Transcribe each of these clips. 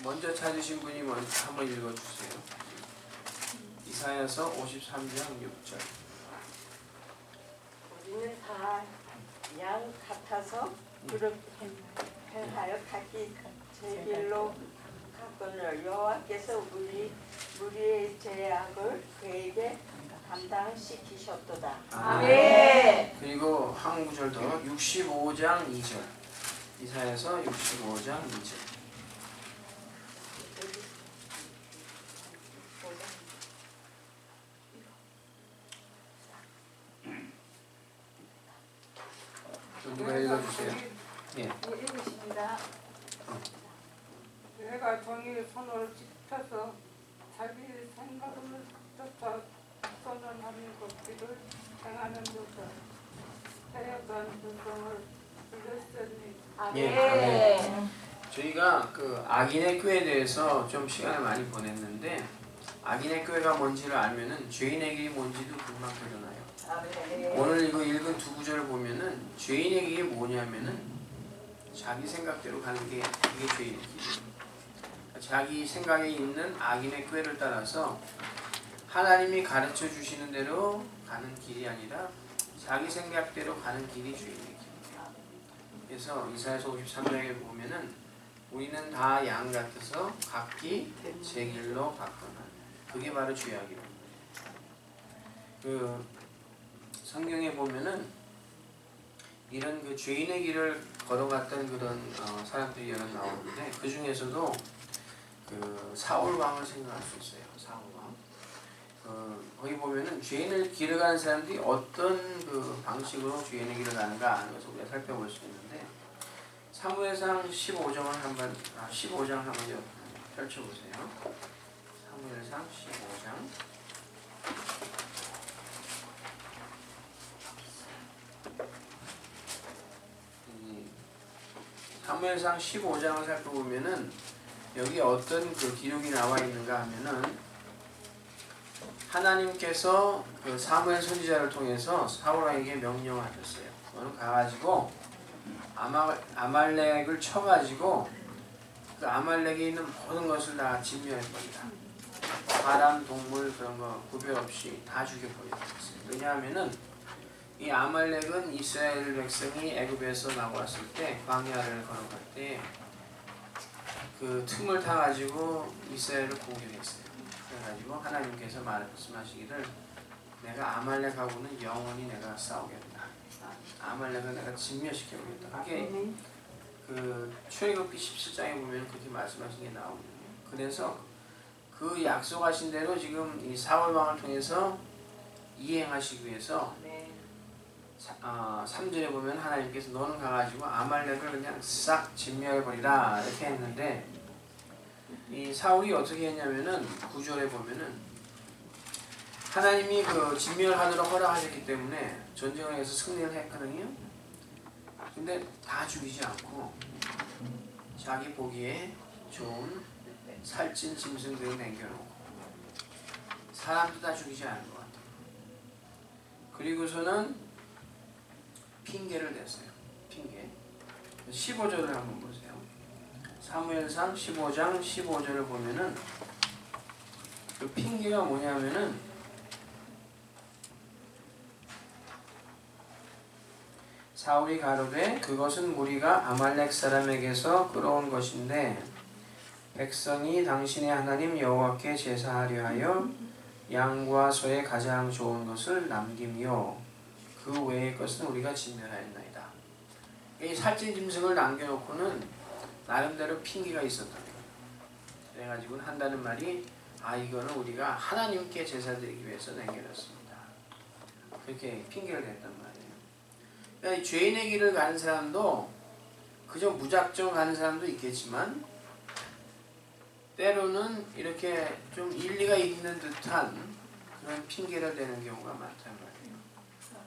먼저 찾으신 분이 먼저 한번 읽어주세요. 이사야서 53장 6절. 우리는 다 양 같아서 그렇게 행하여 각기 제 길로 갔거늘 여호와께서 우리의 죄악을 그에게 감당시키셨도다. 아멘. 그리고 한 구절 더 65장 2절. 이사야서 65장 2절. 누가 읽어주세요? 예. 읽으십니다. 내가 정의의 손을 짚어서 자기 생각을 쫓아 선언하는 것들을 행하는 자가 하여간 불성을 불렀으니. 예, 아멘. 저희가 그 악인의 꾀에 대해서 좀 시간을 많이 보냈는데 악인의 꾀가 뭔지를 알면은 죄인의 길이 뭔지도 금방 드러나요. 오늘 이거 읽은 두 구절을 보면은 죄인의 길이 뭐냐면은 자기 생각대로 가는 게 이게 죄인의 길이에요. 자기 생각에 있는 악인의 꾀를 따라서 하나님이 가르쳐 주시는 대로 가는 길이 아니라 자기 생각대로 가는 길이 죄인의 길이에요. 그래서 이사야서 53장에 보면은 우리는 다 양 같아서 각기 제 길로 갔거나 그게 바로 죄악이라는 거예요. 성경에 보면은 이런 그 죄인의 길을 걸어갔던 그런 사람들이 여러 나오는데 그 중에서도 그 사울 왕을 생각할 수 있어요. 사울 왕. 거기 보면은 죄인의 길을 가는 사람들이 어떤 그 방식으로 죄인의 길을 가는가 하는 것을 우리가 살펴볼 수 있는데 사무엘상 15장을 한번 펼쳐보세요. 사무엘상 15장. 사무엘상 15장을 살펴보면은 여기 어떤 그 기록이 나와 있는가 하면은 하나님께서 그 사무엘 선지자를 통해서 사울 왕에게 명령하셨어요. 너는 가가지고 아말렉을 쳐가지고 그 아말렉에 있는 모든 것을 다 진멸해버리라. 사람, 동물 그런 거 구별 없이 다 죽여버리라. 왜냐하면은 이 아말렉은 이스라엘 백성이 애굽에서 나왔을 때 광야를 걸어갈 때 그 틈을 타가지고 이스라엘을 공격했어요. 그래가지고 하나님께서 말씀하시기를 내가 아말렉하고는 영원히 내가 싸우겠다. 아말렉을 내가 진멸시켜보겠다. 그게 그 출애굽기 17장에 보면 그렇게 말씀하신 게 나오거든요. 그래서 그 약속하신 대로 지금 이 사울 왕을 통해서 이행하시기 위해서 3절에 보면 하나님께서 너는 가가지고 아말렉을 그냥 싹 진멸해버리라 이렇게 했는데 이 사울이 어떻게 했냐면은 9절에 보면은 하나님이 그 진멸하도록 허락하셨기 때문에 전쟁을 해서 승리를 했거든요. 근데 다 죽이지 않고 자기 보기에 좋은 살찐 짐승들을 남겨놓고 사람도 다 죽이지 않은 것 같아요. 그리고서는 핑계를 댔어요. 핑계. 15절을 한번 보세요. 사무엘상 15장 15절을 보면은 그 핑계가 뭐냐면은 사울이 가로되 그것은 무리가 아말렉 사람에게서 끌어온 것인데 백성이 당신의 하나님 여호와께 제사하려 하여 양과 소의 가장 좋은 것을 남김이요 그 외의 것은 우리가 진멸하였나이다. 이 살찐 짐승을 남겨놓고는 나름대로 핑계가 있었던 거예요. 그래가지고 한다는 말이 이거는 우리가 하나님께 제사드리기 위해서 남겨놨습니다. 그렇게 핑계를 댔단 말이에요. 그러니까 죄인의 길을 가는 사람도 그저 무작정 가는 사람도 있겠지만 때로는 이렇게 좀 일리가 있는 듯한 그런 핑계를 대는 경우가 많단 말이에요.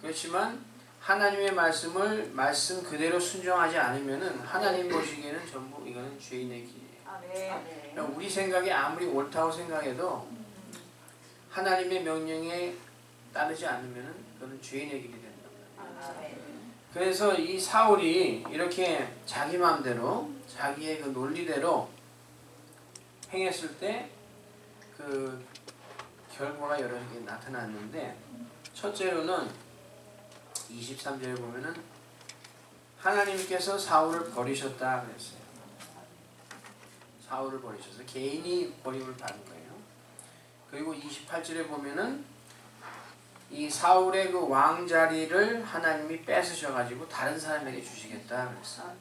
그렇지만 하나님의 말씀 그대로 순종하지 않으면은 하나님 보시기에는 전부 이거는 죄인의 길이에요. 그러니까 우리 생각에 아무리 옳다고 생각해도 하나님의 명령에 따르지 않으면은 그거는 죄인의 길이 된단 말이에요. 그래서 이 사울이 이렇게 자기 마음대로 자기의 그 논리대로 행했을 때 그 결과가 여러 개 나타났는데, 첫째로는 23절에 보면은 하나님께서 사울을 버리셨다 그랬어요. 사울을 버리셔서 개인이 버림을 받은 거예요. 그리고 28절에 보면은 이 사울의 그 왕자리를 하나님이 뺏으셔가지고 다른 사람에게 주시겠다 그랬어요.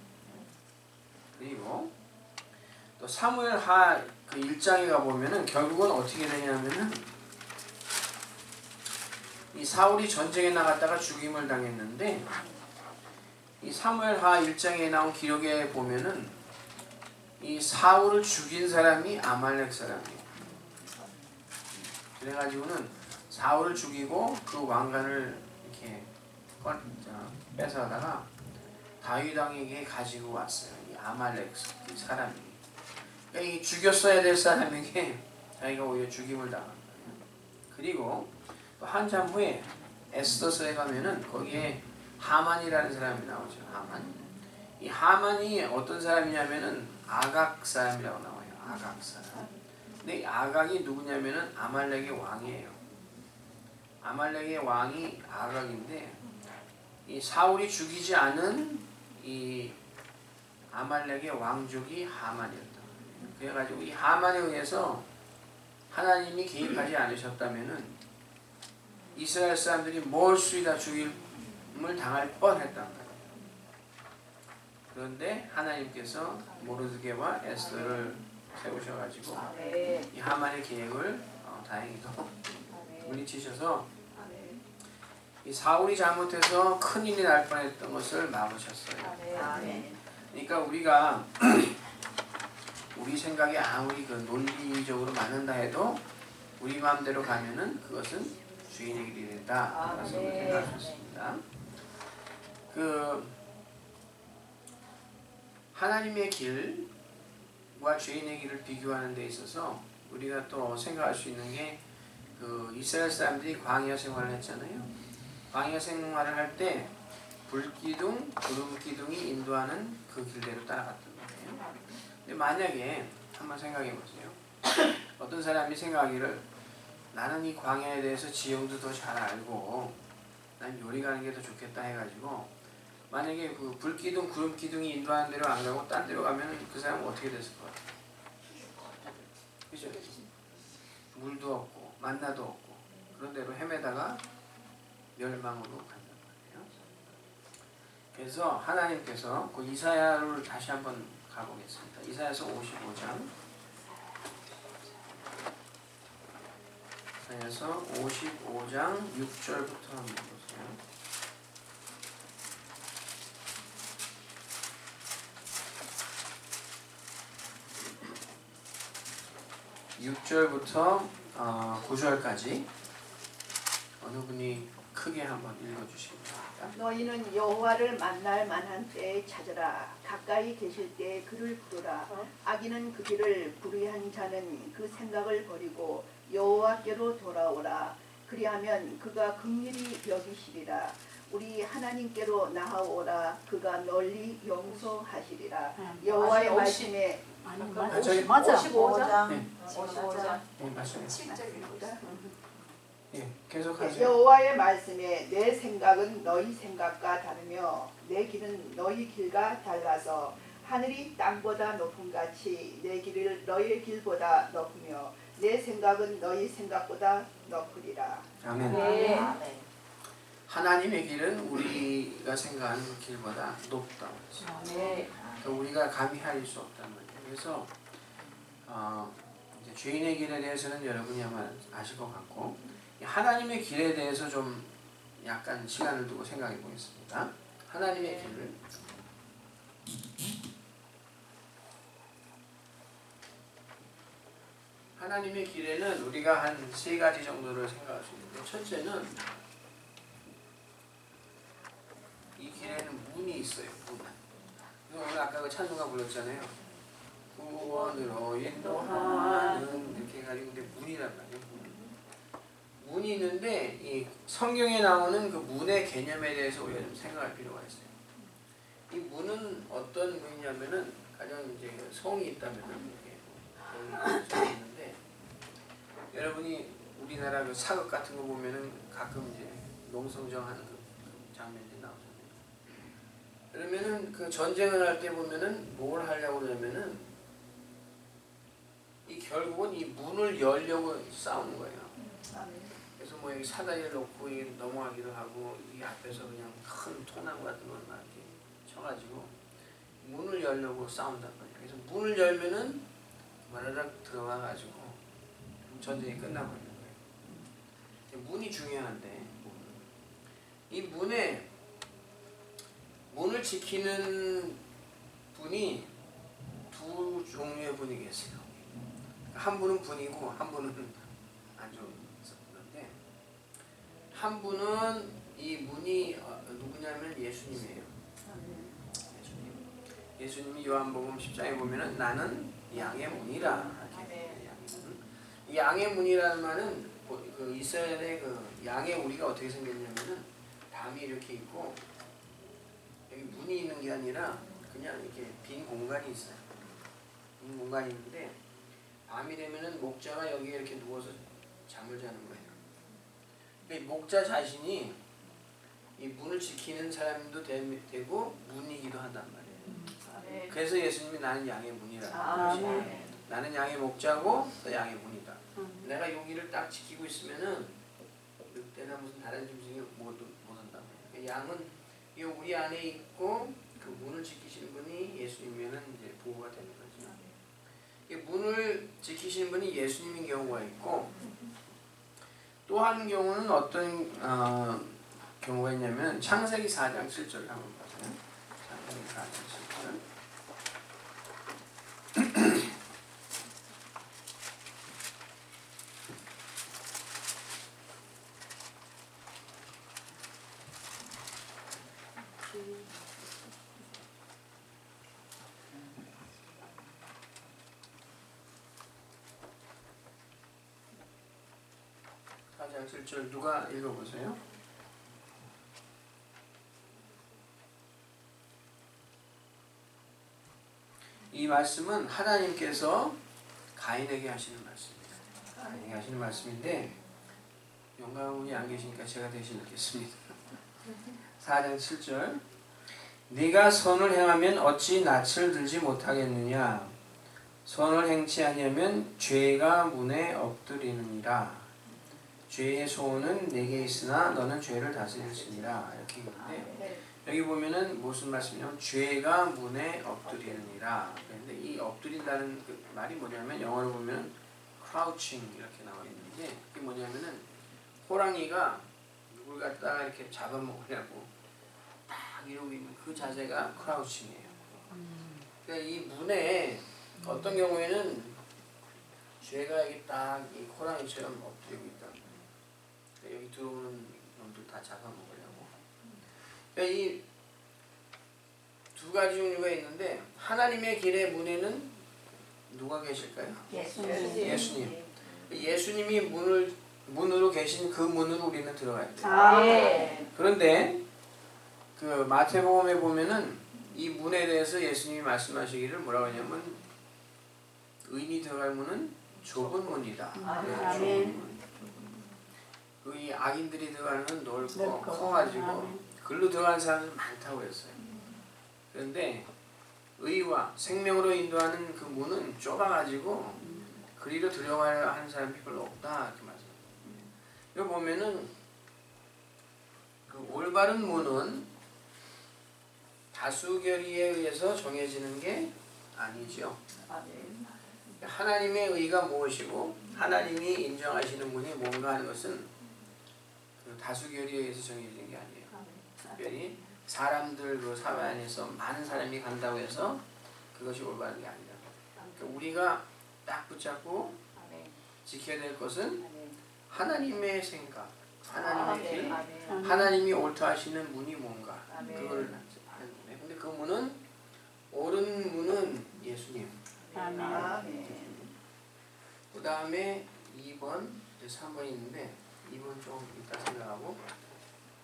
그리고 또 사무엘하 그 1장에 가보면은 결국은 어떻게 되냐면은 이 사울이 전쟁에 나갔다가 죽임을 당했는데, 이 사무엘하 1장에 나온 기록에 보면은 이 사울을 죽인 사람이 아말렉 사람이에요. 그래가지고는 사울을 죽이고 그 왕관을 이렇게 뺏어다가 다윗 왕에게 가지고 왔어요. 이 아말렉 사람이. 그러니까 이 죽였어야 될 사람에게 자기가 오히려 죽임을 당한 거예요. 그리고 또 한참 후에 에스더서에 가면은 거기에 하만이라는 사람이 나오죠. 하만. 이 하만이 어떤 사람이냐면은 아각 사람이라고 나와요. 아각 사람. 근데 이 아각이 누구냐면은 아말렉의 왕이에요. 아말렉의 왕이 아각인데, 이 사울이 죽이지 않은 이 아말렉의 왕족이 하만이었다. 그래가지고 이 하만에 의해서 하나님이 개입하지 않으셨다면은 이스라엘 사람들이 몰수이다 죽임을 당할 뻔했단 말이에요. 그런데 하나님께서 모르드게와 에스더를 세우셔가지고 이 하만의 계획을 다행히도 물리치셔서 이 사울이 잘못해서 큰일이 날 뻔했던 것을 막으셨어요. 그러니까 우리가 우리 생각에 아무리 그 논리적으로 맞는다 해도 우리 마음대로 가면은 그것은 주인의 길이 된다. 그래서 생각하셨습니다. 그 하나님의 길과 죄인의 길을 비교하는 데 있어서 우리가 또 생각할 수 있는 게, 그 이스라엘 사람들이 광야 생활을 했잖아요. 광야 생활을 할 때 불기둥, 구름기둥이 인도하는 그 길대로 따라갔던 거예요. 근데 만약에 한번 생각해 보세요. 어떤 사람이 생각하기를 나는 이 광야에 대해서 지형도 더 잘 알고 난 요리 가는 게 더 좋겠다 해가지고 만약에 그 불기둥, 구름기둥이 인도하는 대로 안 가고 딴 데로 가면 그 사람은 어떻게 됐을 것 같아요? 그죠? 물도 없고 만나도 없고 그런 데로 헤매다가 멸망으로 간단 말이에요. 그래서 하나님께서 그 이사야를 다시 한번 가보겠습니다. 이사야서 55장. 이사야서 55장 6절부터 한번 보세요. 6절부터 9절까지 어느 분이 크게 한번 읽어주십니다. 너희는 여호와를 만날 만한 때에 찾으라. 가까이 계실 때에 그를 부르라. 악인은 그 길을 불의한 자는 그 생각을 버리고 여호와께로 돌아오라. 그리하면 그가 긍휼히 여기시리라. 우리 하나님께로 나아오라. 그가 널리 용서하시리라. 여호와의 말씀에 맞아. 55장. 네. 55장. 네, 맞습니다. 예, 계속하세요. 여호와의 말씀에 내 생각은 너희 생각과 다르며 내 길은 너희 길과 달라서 하늘이 땅보다 높음 같이 내 길을 너희의 길보다 높으며 내 생각은 너희 생각보다 높으리라. 아멘. 네. 하나님의 길은 우리가 생각하는 그 길보다 높다. 네. 그러니까 우리가 감히 할 수 없단 말이에요. 그래서 이제 죄인의 길에 대해서는 여러분이 아마 아실 것 같고, 하나님의 길에 대해서 좀 약간 시간을 두고 생각해 보겠습니다. 하나님의 길을 하나님의 길에는 우리가 한 세 가지 정도를 생각할 수 있는데, 첫째는 이 길에는 문이 있어요. 문. 오늘 아까 그 찬송가 불렀잖아요. 구원으로 인도하는 이렇게 해가지고 근데 문이란 말이에요. 문이 있는데 이 성경에 나오는 그 문의 개념에 대해서 우리가 좀 생각할 필요가 있어요. 이 문은 어떤 문이냐면은 가령 이제 성이 있다면은 적이 있는데 여러분이 우리나라 그 사극 같은 거 보면은 가끔 이제 농성정하는 그 장면들이 나오잖아요. 그러면은 그 전쟁을 할 때 보면은 뭘 하려고 그러면은 이 결국은 이 문을 열려고 싸우는 거예요. 그래서 뭐 여기 사다리를 놓고 여기 넘어가기도 하고 이 앞에서 그냥 큰 통나무 같은 걸 막 이렇게 쳐가지고 문을 열려고 싸운단 말이에요. 그래서 문을 열면은 마라락 들어가가지고 전쟁이 끝나버리는 거예요. 문이 중요한데 이 문을 지키는 분이 두 종류의 분이 계세요. 한 분은 분이고 한 분은 안 좋은 건데 한 분은 이 문이 누구냐면 예수님이에요. 예수님이 요한복음 10장에 보면은 나는 양의 문이라. 이 양의 문이라는 말은 그 이스라엘의 그 양의 우리가 어떻게 생겼냐면은 담이 이렇게 있고 여기 문이 있는 게 아니라 그냥 이렇게 빈 공간이 있어요. 빈 공간이 있는데 밤이 되면은 목자가 여기에 이렇게 누워서 잠을 자는 거예요. 그러니까 목자 자신이 이 문을 지키는 사람도 되고 문이기도 한단 말이에요. 그래서 예수님이 나는 양의 문이라는 것이 나는 양의 목자고 또 양의 문이다. 내가 여기를 딱 지키고 있으면은 늑대나 무슨 다른 짐승이 못 온다고 해요. 양은 우리 안에 있고 그 문을 지키시는 분이 예수님이면 이제 보호가 되는 거죠. 이 문을 지키시는 분이 예수님인 경우가 있고 또 한 경우는 어떤 경우가 있냐면 창세기 4장 7절을 한번 보세요. 창세기 4장 7절. 사장 7절 누가 읽어보세요? 이 말씀은 하나님께서 가인에게 하시는 말씀입니다. 가인에게 하시는 말씀인데 영광분이 안 계시니까 제가 대신 읽겠습니다. 4장 7절 네가 선을 행하면 어찌 낯을 들지 못하겠느냐 선을 행치 아니하면 죄가 문에 엎드리느니라 죄의 소원은 내게 있으나 너는 죄를 다스릴지니라 이렇게 있는데 여기 보면은 무슨 말씀이냐면 죄가 문에 엎드리느니라. 그런데 이 엎드린다는 그 말이 뭐냐면 영어로 보면 crouching 이렇게 나와 있는데 그게 뭐냐면은 호랑이가 누굴 갖다가 이렇게 잡아먹으려고 딱 이러고 있는 그 자세가 crouching이에요. 그러니까 이 문에 어떤 경우에는 죄가 여기 딱 이 호랑이처럼 엎드리고 있다. 그러니까 여기 들어오는 놈들 다 잡아먹으려고. 그러니까 이 두 가지 종류가 있는데 하나님의 길의 문에는 누가 계실까요? 예수님. 예수님이 문으로 계신 그 문으로 우리는 들어가야 돼요. 그런데 그 마태복음에 보면은 이 문에 대해서 예수님이 말씀하시기를 뭐라고 하냐면 의인이 들어갈 문은 좁은 문이다. 좁은 문. 이 악인들이 들어가는 건 넓고 커가지고 글로 들어가는 사람들 많다고 했어요. 그런데 의와 생명으로 인도하는 그 문은 좁아가지고 그리로 들어가야 하는 사람이 별로 없다 이렇게 말씀합니다. 여기 보면은 그 올바른 문은 다수결의에 의해서 정해지는 게 아니죠. 하나님의 의가 무엇이고 하나님이 인정하시는 문이 뭔가 하는 것은 그 다수결의에 의해서 정해지는 게 아니에요. 특별히 사람들 그 사회 안에서 많은 사람이 간다고 해서 그것이 올바른 게 아니다. 그러니까 우리가 딱 붙잡고 지켜야 될 것은 하나님의 생각, 하나님의 길, 하나님이 옳다 하시는 문이 뭔가 그걸 하는 거예요. 근데 그 문은 옳은 문은 예수님. 그 다음에 2번, 3번이 있는데 2번 좀 이따 생각하고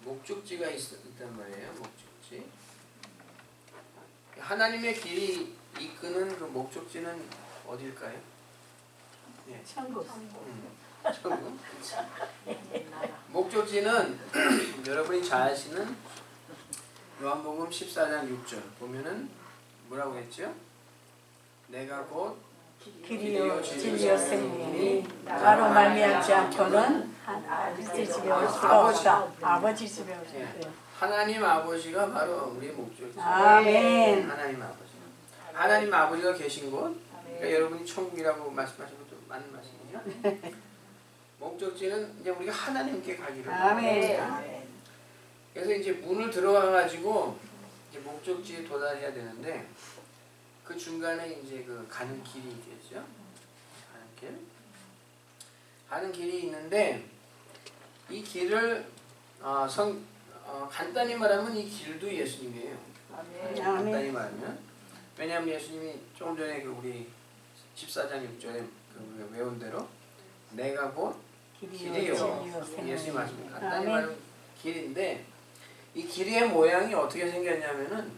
목적지가 있단 말이에요. 목적지. 하나님의 길이 이끄는 그 목적지는 어딜까요? 예. 천국. 천국. 목적지는 여러분이 잘 아시는 요한복음 14장 6절 보면은 뭐라고 했죠? 내가 곧 길이요 진리요 생명이니 나로 말미암지 않고는 아버지 집에 올 수가 없다. 아버지 집에 올 수가 예. 없다. 하나님 아버지가 바로 우리의 목적이죠. 아멘. 하나님 아버지. 하나님 아버지가 계신 곳. 그러니까 여러분이 천국이라고 말씀하신 것도 맞는 말씀이죠. 목적지는 이제 우리가 하나님께 가기를. 아멘. 그래서 이제 문을 들어가 가지고 이제 목적지에 도달해야 되는데 그 중간에 이제 그 가는 길이 있겠죠. 가는 길이 있는데 이 길을 간단히 말하면 이 길도 예수님이에요. 간단히 말하면 왜냐하면 예수님이 조금 전에 그 우리 14장 6절에 그 외운 대로 내가 곧 길이요 예수님 말씀 간단히 말하면 길인데 이 길의 모양이 어떻게 생겼냐면은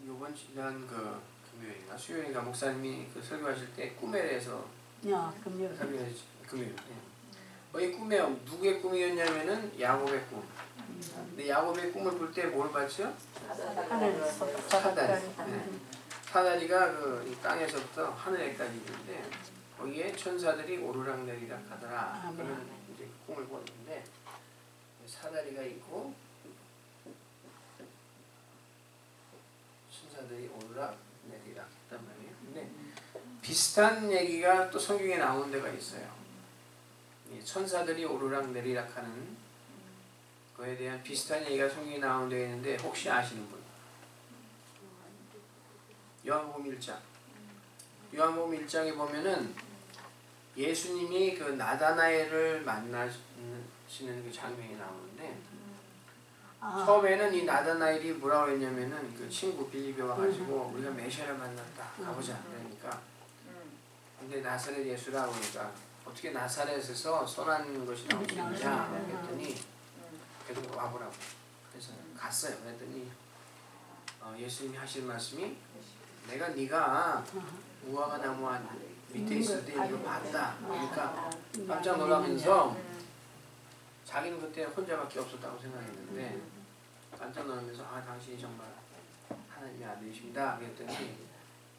요번 지난 그 금요일인가 수요일인가 목사님이 그 설교하실 때 꿈에 대해서 금요일. 금요일. 이 꿈에 누구의 꿈이었냐면은 야곱의 꿈. 근데 야곱의 꿈을 볼 때 뭘 봤죠? 사다리. 사다리가 이 땅에서부터 하늘에까지 있는데 거기에 천사들이 오르락내리락 하더라. 그런 이제 꿈을 꿨는데 사다리가 있고 천사들이 오르락내리락 했단 말이에요. 근데 비슷한 얘기가 또 성경에 나오는 데가 있어요. 천사들이 오르락내리락 하는 그에 대한 비슷한 얘기가 성경에 나오는 데 있는데 혹시 아시는 분? 요한복음 1장. 요한복음 1장에 보면은 예수님이 그 나다나엘을 만나시는 그 장면이 나오는데 처음에는 이 나다나엘이 뭐라고 했냐면은 그 친구 빌립이 와가지고 우리가 메시아를 만났다 가보자 그러니까 근데 나사렛 예수라고 하니까 어떻게 나사렛에서 선한 것이 나올 수 있냐 그랬더니 계속 와보라고 그래서 갔어요. 그랬더니 예수님이 하신 말씀이 내가 네가 무화과 나무 밑에 있을 때 이거 봤다. 그러니까 깜짝 놀라면서 자기는 그때 혼자밖에 없었다고 생각했는데 깜짝 놀라면서 당신이 정말 하나님의 아들이십니다. 그랬더니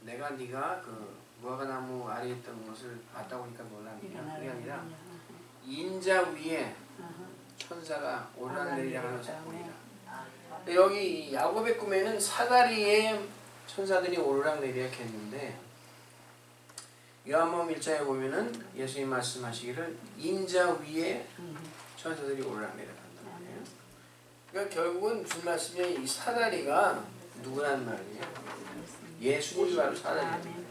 내가 네가 그 무화과 나무 아래에 있던 것을 봤다고 하니까 놀라니까 그게 아니라 인자 위에 천사가 오르락내리락 하는 것을 보니라. 여기 야곱의 꿈에는 사다리에 천사들이 오르락내리락 했는데 요한복음 1장에 보면은 예수님 말씀하시기를 인자 위에 천사들이 오르락내리락 한단 말이에요. 그러니까 결국은 무슨 말씀이냐 이 사다리가 누구란 말이에요? 예수님이 바로 사다리예요.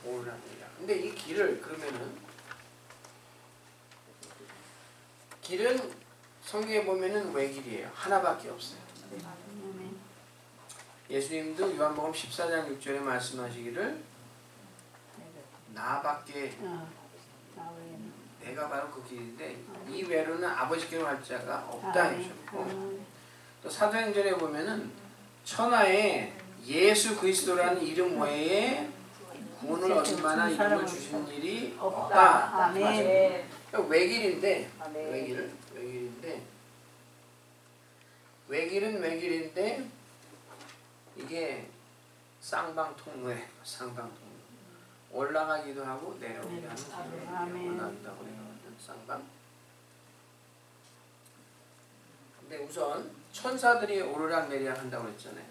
오르락내리락. 근데 이 길을 그러면은 길은 성경에 보면은 외길이에요. 하나밖에 없어요. 예수님도 요한복음 14장 6절에 말씀하시기를 나밖에 내가 바로 그 길인데 이 외로는 아버지께로 갈 자가 없다 하셨고 또 사도행전에 보면은 천하에 예수 그리스도라는 이름 외에 구원을 얻을 만한 이름을 주신 일이 없다. 외길인데 외길인데 이게 쌍방통로에 쌍방통로 올라가기도 하고 내려오기도 하는 올라가기도 하고 내려오는 쌍방. 근데 우선 천사들이 오르락내리락 한다고 그랬잖아요.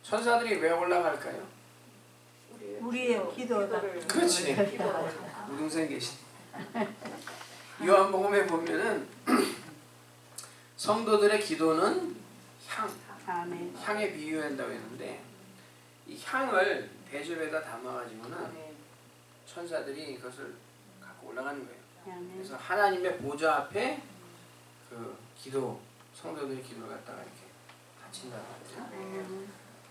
천사들이 왜 올라갈까요? 우리의 기도다. 그렇지. 우동생 계신. 요한복음에 보면은 성도들의 기도는 향에 비유한다고 했는데 이 향을 대접에다 담아가지고는 천사들이 이것을 갖고 올라가는 거예요. 그래서 하나님의 보좌 앞에 그 기도 성도들의 기도를 갖다가 이렇게 바친다는 거죠.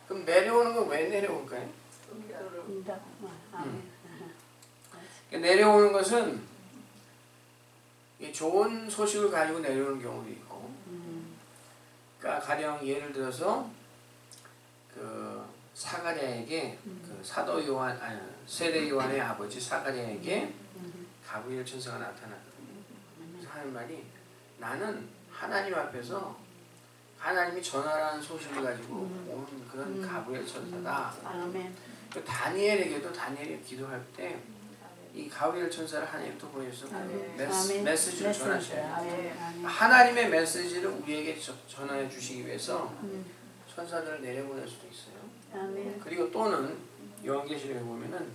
그럼 내려오는 건 왜 내려올까요? 내려오는 것은 좋은 소식을 가지고 내려오는 경우도 있고, 그러니까 가령 예를 들어서 그 사과 사가랴에게 그 사도 요한 아니 세례 요한의 아버지 사가랴에게 가브리엘 천사가 나타나거든요. 그래서 하는 말이 나는 하나님 앞에서 하나님이 전하라는 소식을 가지고 온 그런 가브리엘 천사다. 아멘. 또 다니엘에게도 다니엘이 기도할 때 이 가브리엘 천사를 하나님부터 보내서 메시지를 전하셔요. 아멘. 하나님의 메시지를 우리에게 전해 주시기 위해서 천사들을 내려보낼 수도 있어요. 아멘. 그리고 또는 요한계시록에 보면은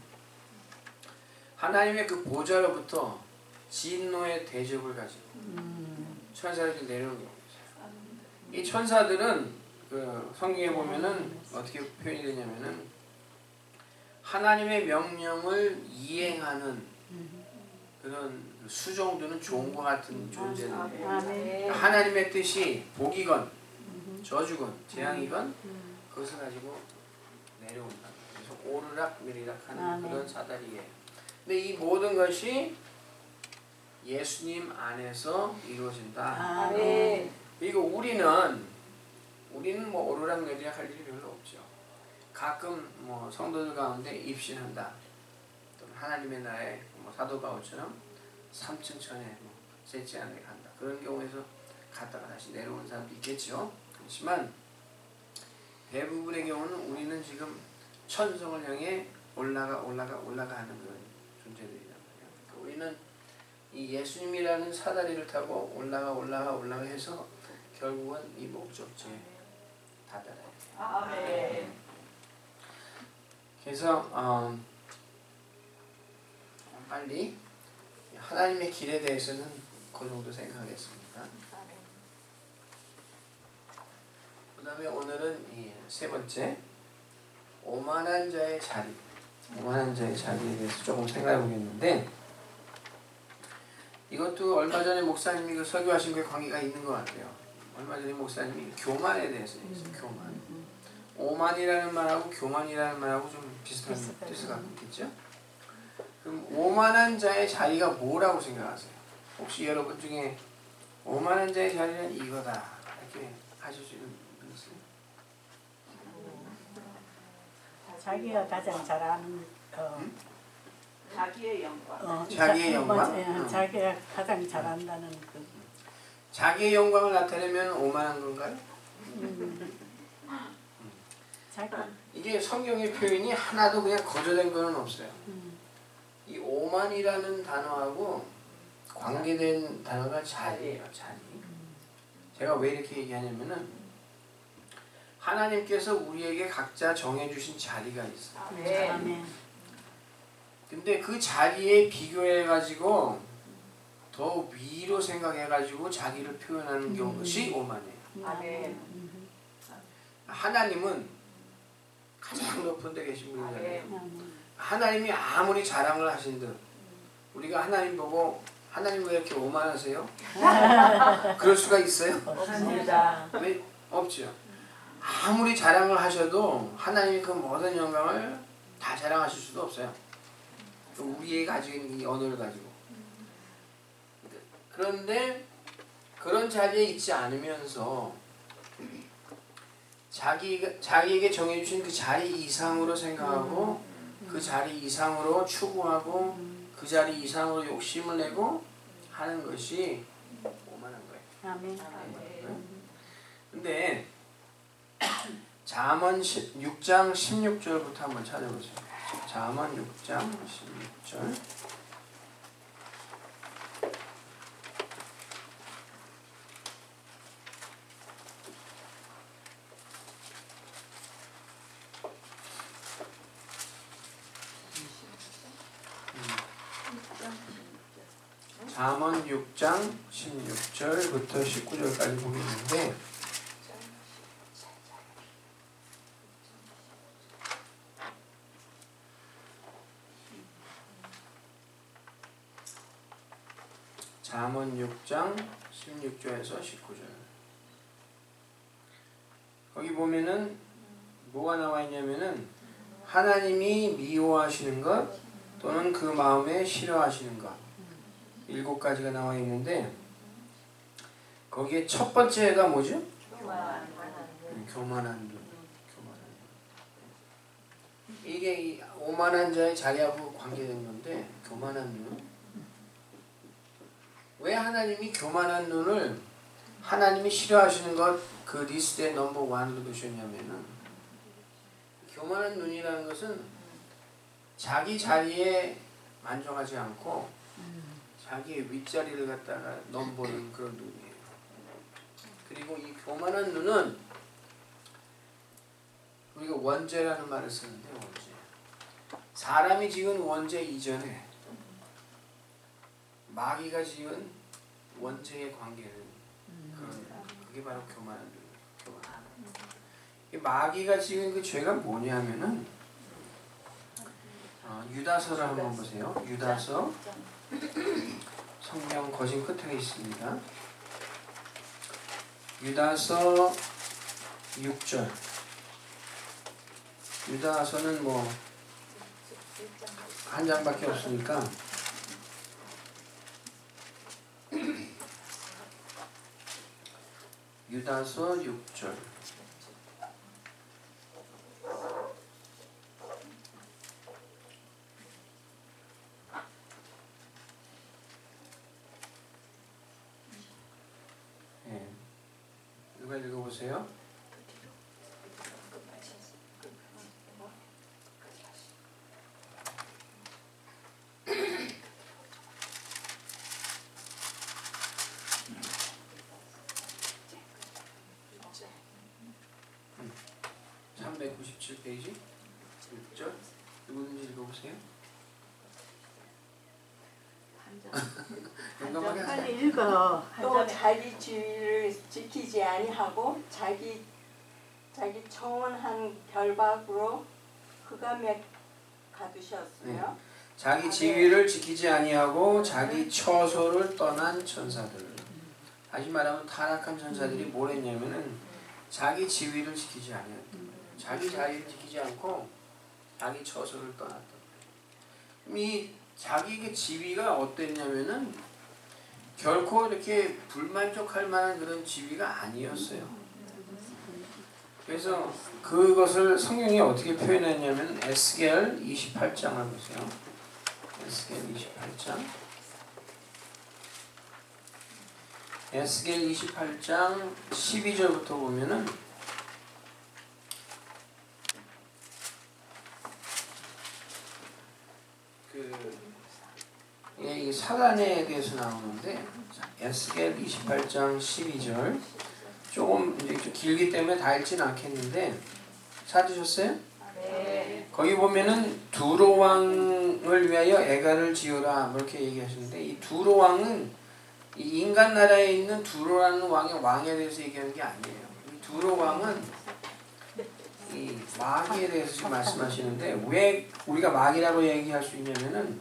하나님의 그 보좌로부터 진노의 대접을 가지고 천사들이 내려오는 경우가 있어요. 이 천사들은 그 성경에 보면은 어떻게 표현이 되냐면은 하나님의 명령을 이행하는 그런 수종두는 종과 같은 존재들. 아멘. 하나님의 뜻이 복이건 저주건 재앙이건 그것을 가지고 내려온다. 그래서 오르락 내리락 하는 아멘. 그런 사다리예요. 근데 이 모든 것이 예수님 안에서 이루어진다. 아멘. 그리고 우리는 뭐 오르락 내리락 할 일이 별로 없죠. 가끔 뭐 성도들 가운데 입신한다. 또는 하나님의 나라에 뭐 사도 바울처럼 3층 천에 뭐 셋째 안에 간다. 그런 경우에서 갔다가 다시 내려오는 사람도 있겠죠. 그렇지만 대부분의 경우는 우리는 지금 천성을 향해 올라가 하는 그런 존재들이란 말이에요. 그러니까 우리는 이 예수님이라는 사다리를 타고 올라가 해서 결국은 이 목적지에 다다라요. 아멘. 그래서 빨리 하나님의 길에 대해서는 그 정도 생각하겠습니다. 그 다음에 오늘은 이 세 번째 오만한 자의 자리, 오만한 자의 자리에 대해서 조금 생각해 보겠는데 이것도 얼마 전에 목사님이 그 설교하신 거에 관계가 있는 것 같아요. 얼마 전에 목사님이 교만에 대해서 얘기했어요. 교만. 오만이라는 말하고 교만이라는 말하고 좀 비슷한 뜻을 갖고 있겠죠? 그럼 오만한 자의 자리가 뭐라고 생각하세요? 혹시 여러분 중에 오만한 자의 자리는 이거다 이렇게 하실 수 있는 분 있어요? 자기가 가장 잘하는 자기의 영광. 자기의 영광? 자기가 가장 잘한다는 그. 자기의 영광을 나타내면 오만한 건가요? 자기. 이게 성경의 표현이 하나도 그냥 거저된 거는 없어요. 이 오만이라는 단어하고 관계된 단어가 자리예요. 자리. 제가 왜 이렇게 얘기하냐면은 하나님께서 우리에게 각자 정해주신 자리가 있어요. 아멘. 근데 그 자리에 비교해가지고 더 위로 생각해가지고 자기를 표현하는 것이 오만이에요. 아멘. 하나님은 가장 높은 데 계신 분이잖아요. 아멘. 하나님이 아무리 자랑을 하신들 우리가 하나님 보고 하나님 왜 이렇게 오만하세요? 그럴 수가 있어요? 없습니다. 왜? 없죠. 아무리 자랑을 하셔도 하나님이 그 모든 영광을 다 자랑하실 수도 없어요. 우리의 가지고 있는 이 언어를 가지고. 그런데 그런 자리에 있지 않으면서 자기에게 정해주신 그 자리 이상으로 생각하고 그 자리 이상으로 추구하고 그 자리 이상으로 욕심을 내고 하는 것이 오만한 거예요. 아멘. 근데 잠언 6장 16절부터 한번 찾아보세요. 잠언 6장 16절. 잠언 6장 16절부터 19절까지 보겠는데 잠언 6장 16절에서 19절 거기 보면은 뭐가 나와 있냐면은 하나님이 미워하시는 것 또는 그 마음에 싫어하시는 것 7가지가 나와 있는데 거기에 첫 번째가 뭐죠? 교만한 눈. 이게 이 오만한 자의 자리하고 관계된 건데 교만한 눈. 왜 하나님이 교만한 눈을 하나님이 싫어하시는 것 그 리스트의 넘버 1으로 두셨냐면은 교만한 눈이라는 것은 자기 자리에 만족하지 않고 자기의 윗자리를 갖다가 넘보는 그런 눈이에요. 그리고 이 교만한 눈은 우리가 원죄라는 말을 쓰는데 원죄. 사람이 지은 원죄 이전에 마귀가 지은 원죄의 관계는 그게 바로 교만한 눈이에요. 교만한. 이 마귀가 지은 그 죄가 뭐냐면은 유다서를 한번 보세요. 유다서 성경 거진 끝에 있습니다. 유다서 6절. 유다서는 뭐 한 장밖에 없으니까 유다서 6절. 네. 누가 읽어보세요? 음. 397페이지 6절. 누구든지 읽어보세요. 용감하게 하세요. 빨리 읽어. 또 자기 지위를 지키지 아니하고 자기 청원한 결박으로 흑암에 가두셨어요. 자기 지위를 지키지 아니하고 자기 처소를 떠난 천사들. 다시 말하면 타락한 천사들이 뭘 했냐면은 자기 지위를 지키지 아니했다. 자기 자리를 지키지 않고 자기 처소를 떠났다. 이 자기의 지위가 어땠냐면은 결코 이렇게 불만족할 만한 그런 지위가 아니었어요. 그래서 그것을 성경이 어떻게 표현했냐면 에스겔 28장을 보세요. 에스겔 28장. 에스겔 28장 12절부터 보면은 이 사단에 대해서 나오는데 에스겔 28장 12절 조금 이제 좀 길기 때문에 다 읽지는 않겠는데 찾으셨어요? 네. 거기 보면은 두로 왕을 위하여 애가를 지어라 뭐 이렇게 얘기하시는데 이 두로 왕은 이 인간 나라에 있는 두로라는 왕에 대해서 얘기하는 게 아니에요. 이 두로 왕은 이 마귀에 대해서 지금 말씀하시는데 왜 우리가 마귀라고 얘기할 수 있냐면은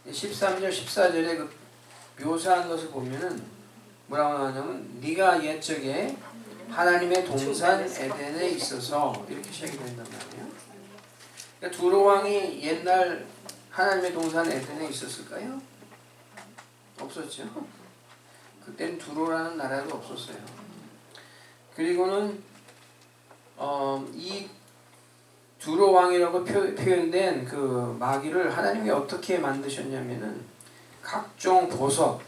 13절 14절에 그 묘사한 것을 보면은 뭐라고 나오냐면 네가 옛적에 하나님의 동산 에덴에 있어서 이렇게 시작이 된단 말이에요. 그러니까 두로 왕이 옛날 하나님의 동산 에덴에 있었을까요? 없었죠. 그때는 두로라는 나라도 없었어요. 그리고는 이 두로 왕이라고 표현된 그 마귀를 하나님이 어떻게 만드셨냐면은 각종 보석,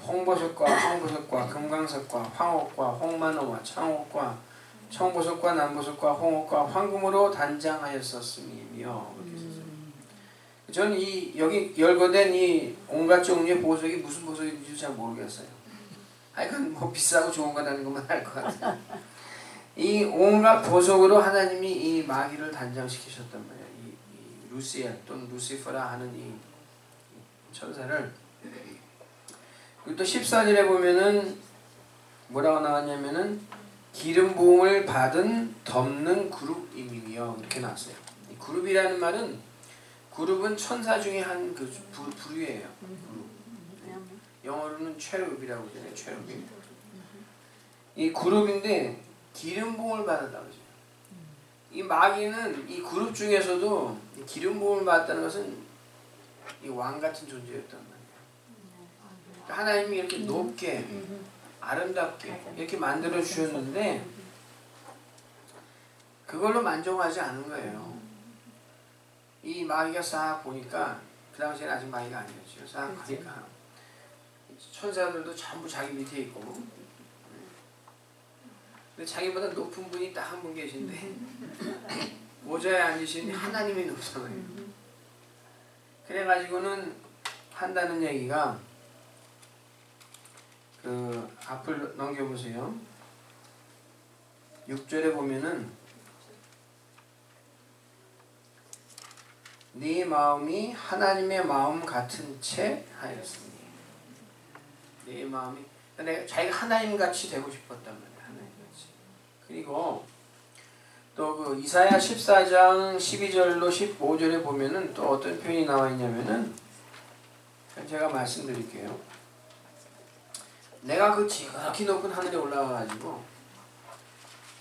홍보석과 황보석과 금강석과 황옥과 홍만호와 창옥과 청보석과 남보석과 홍옥과 황금으로 단장하였었음이며 이렇게 썼어요. 저는 이 여기 열거된 이 온갖 종류의 보석이 무슨 보석인지 잘 모르겠어요. 하여간 뭐 비싸고 좋은 거라는 것만 알 것 같아요. 이 온갖 보석으로 하나님이 이 마귀를 단장시키셨단 말이에요. 이 루시엘 또는 루시퍼라 하는 이 천사를. 그리고 또 14절에 보면은 뭐라고 나왔냐면은 기름 부음을 받은 덮는 그룹이며 이렇게 나왔어요. 이 그룹이라는 말은 그룹은 천사 중에 한 그 부류예요. 영어로는 체룹이라고 하잖아요. 체룹이. 이 그룹인데 기름 부음을 받았다고 하죠. 이 마귀는 이 그룹 중에서도 기름 부음을 받았다는 것은 이 왕 같은 존재였단 말이에요. 하나님이 이렇게 높게 아름답게 이렇게 만들어 주셨는데 그 그걸로 만족하지 않은 거예요. 이 마귀가 싹 보니까 그 당시에는 아직 마귀가 아니었죠. 싹 보니까 천사들도 전부 자기 밑에 있고, 근데 자기보다 높은 분이 딱 한 분 계신데 모자에 앉으신 하나님이 높잖아요. 그래가지고는 한다는 얘기가, 그 앞을 넘겨보세요. 6절에 보면은 네 마음이 하나님의 마음 같은 채 하였으니, 네 마음이, 내가 자기가 하나님같이 되고 싶었단 말이야. 하나님같이. 그리고 또 그 이사야 14장 12절로 15절에 보면은 또 어떤 표현이 나와 있냐면은, 제가 말씀드릴게요. 내가 그 지극히 높은 하늘에 올라가가지고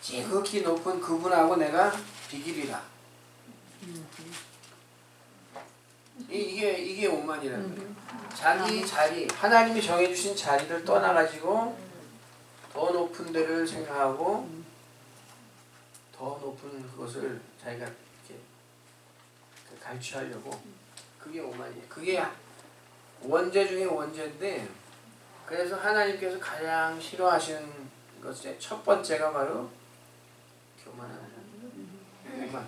지극히 높은 그분하고 내가 비기리라. 이게 오만이라는 거예요. 자기 자리, 하나님이 정해주신 자리를 떠나가지고 더 높은 데를 생각하고 더 높은 그것을 자기가 이렇게 갈취하려고, 그게 오만이에요. 그게 원죄 중에 원죄인데, 그래서 하나님께서 가장 싫어하시는 것의 첫 번째가 바로 교만하는 교만.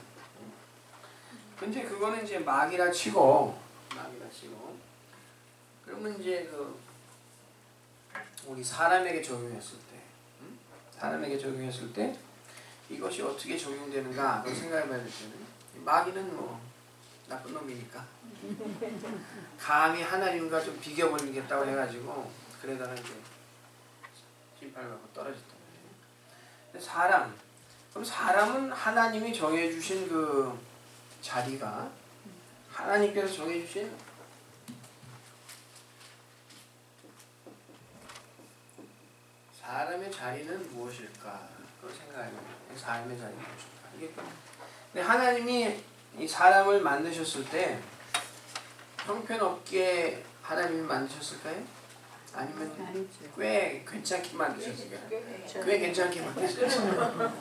근데 그거는 이제 마귀라 치고, 그러면 이제 그 우리 사람에게 적용했을 때, 사람에게 적용했을 때 이것이 어떻게 적용되는가 그걸 생각해봐야 될 때는, 마귀는 뭐 나쁜 놈이니까 감히 하나님과 좀 비교버리겠다고 해가지고 그러다가 이제 신발을 받고 떨어졌단 말이에요. 근데 그럼 사람은 하나님이 정해주신 그 자리가, 하나님께서 정해주신 사람의 자리는 무엇일까? 그걸 생각해보면 사람의 자리는 무엇일까? 이게 근데 하나님이 이 사람을 만드셨을 때 형편없게 하나님이 만드셨을까요? 아니면 꽤 괜찮게 만드셨을까요? 꽤 괜찮게 만드셨어요.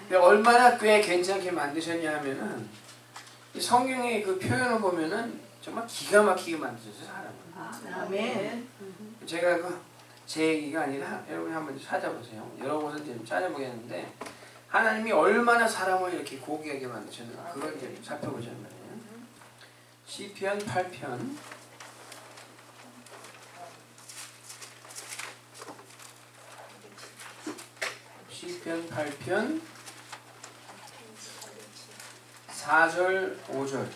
근데 얼마나 꽤 괜찮게 만드셨냐 하면은 이 성경의 그 표현을 보면은 정말 기가 막히게 만드셨어요, 사람을. 아멘. 제가 제 얘기가 아니라 여러분이 한번 찾아보세요. 여러 곳을 좀 찾아보겠는데, 하나님이 얼마나 사람을 이렇게 고귀하게 만드셨는가 그걸 이제 살펴보자는 말이에요. 시편 8편 시편 8편 4절 5절.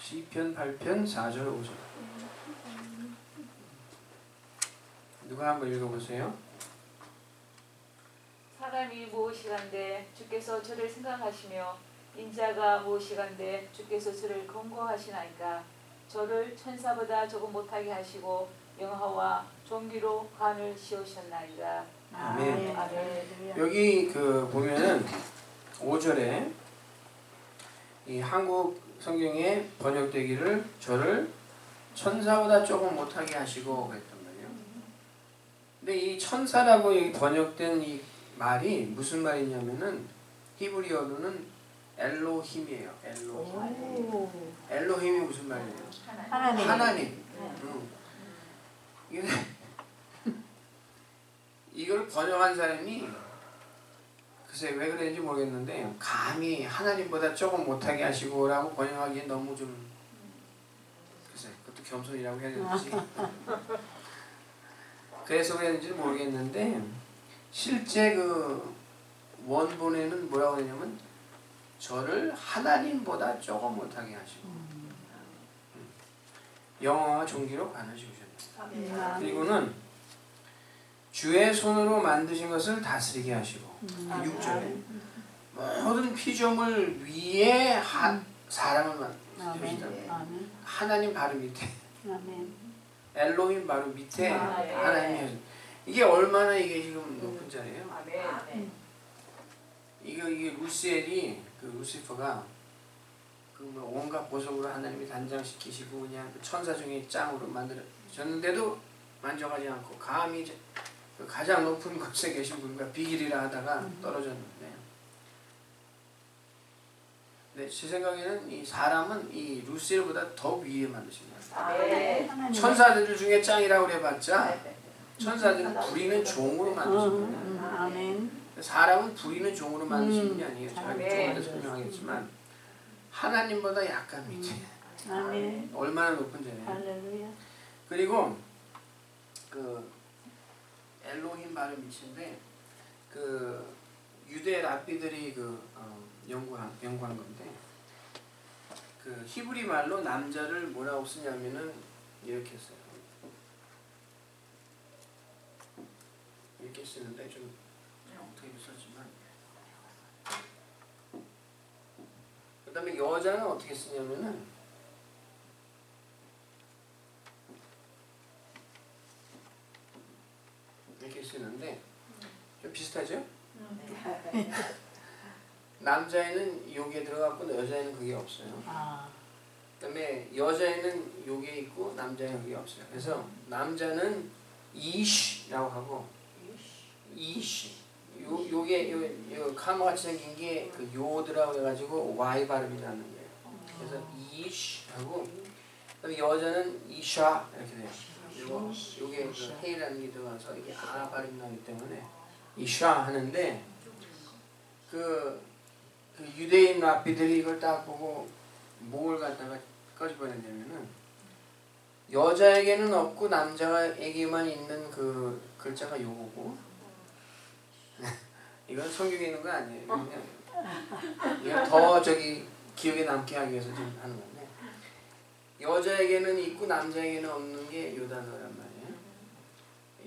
시편 8편 4절 5절. 누가 한번 읽어보세요. 사람이 무엇이간데 주께서 저를 생각하시며 인자가 무엇이간데 주께서 저를 권고하시나이까. 저를 천사보다 조금 못하게 하시고 영화와 종기로 관을 씌우셨나이다. 아멘. 아멘. 여기 그 보면은 5절에 이 한국 성경에 번역되기를 저를 천사보다 조금 못하게 하시고 그랬단 말이에요. 근데 이 천사라고 여기 번역된 이 말이 무슨 말이냐면은 히브리어로는 엘로힘이에요. 엘로힘. 엘로힘이 무슨 말이에요? 하나님. 이걸 번역한 사람이 글쎄 왜 그랬는지 모르겠는데, 감히 하나님보다 조금 못하게 하시고 라고 번역하기엔 너무 좀, 글쎄 그것도 겸손이라고 해야 되는지 그래서 그랬는지 모르겠는데, 실제 그 원본에는 뭐라고 하냐면 저를 하나님보다 조금 못하게 하시고 영화와 종기로 관을 씌우셨다. 그리고는 주의 손으로 만드신 것을 다스리게 하시고, 6절에 모든 피조물 위에 사람을 만드셨다. 하나님 바로 밑에, 엘로힘 바로 밑에 하나님이 하신. 이게 얼마나 이게 지금 높은 자리예요. 이게 루시엘이 그 루시퍼가 그 뭐 온갖 보석으로 하나님이 단장시키시고 그냥 그 천사 중에 짱으로 만들어졌는데도 만족하지 않고 감히 그 가장 높은 곳에 계신 분과 비길이라 하다가 떨어졌는데, 네, 제 생각에는 이 사람은 이 루시엘보다 더 위에 만드신 거예요. 네. 천사들 중에 짱이라고 그래봤자 천사들은 부리는 종으로 만드신 거예요. 아멘. 사람은 부리는 종으로 만드시는 게 아니에요. 제가 아멘. 좀 이따 설명하겠지만 하나님보다 약간 밑에. 아멘. 얼마나 높은지. 할렐루야. 그리고 그 엘로힘 발음이신데 그 유대 랍비들이 연구한 건데, 그 히브리 말로 남자를 뭐라고 쓰냐면은 이렇게 써요. 이렇게 쓰는데 좀 어떻게 썼지만, 그 다음에 여자는 어떻게 쓰냐면은 이렇게 쓰는데 좀 비슷하죠? 남자에는 요게 들어갔고 여자에는 그게 없어요. 그다음에 여자에는 요게 있고 남자에는 그게 없어요. 그래서 남자는 이시라고 하고 이시 요게 요 카모같이 생긴 게 그 요드라고 해가지고 Y 발음이 나는 거예요. 그래서 이시하고 그다음에 여자는 이샤 이렇게 돼요. 요게 그 헤이라는 게 들어가서 이게 아 발음이 나기 때문에 이샤 하는데 그 유대인 랍비들이 이걸 딱 보고 뭘 갖다가 꺼집어내냐면은 여자에게는 없고 남자에게만 있는 그 글자가 요거고 이건 성경에 있는 건 아니에요. 그냥 이건 더 기억에 남게 하기 위해서 좀 하는 건데, 여자에게는 있고 남자에게는 없는 게 요 단어란 말이에요.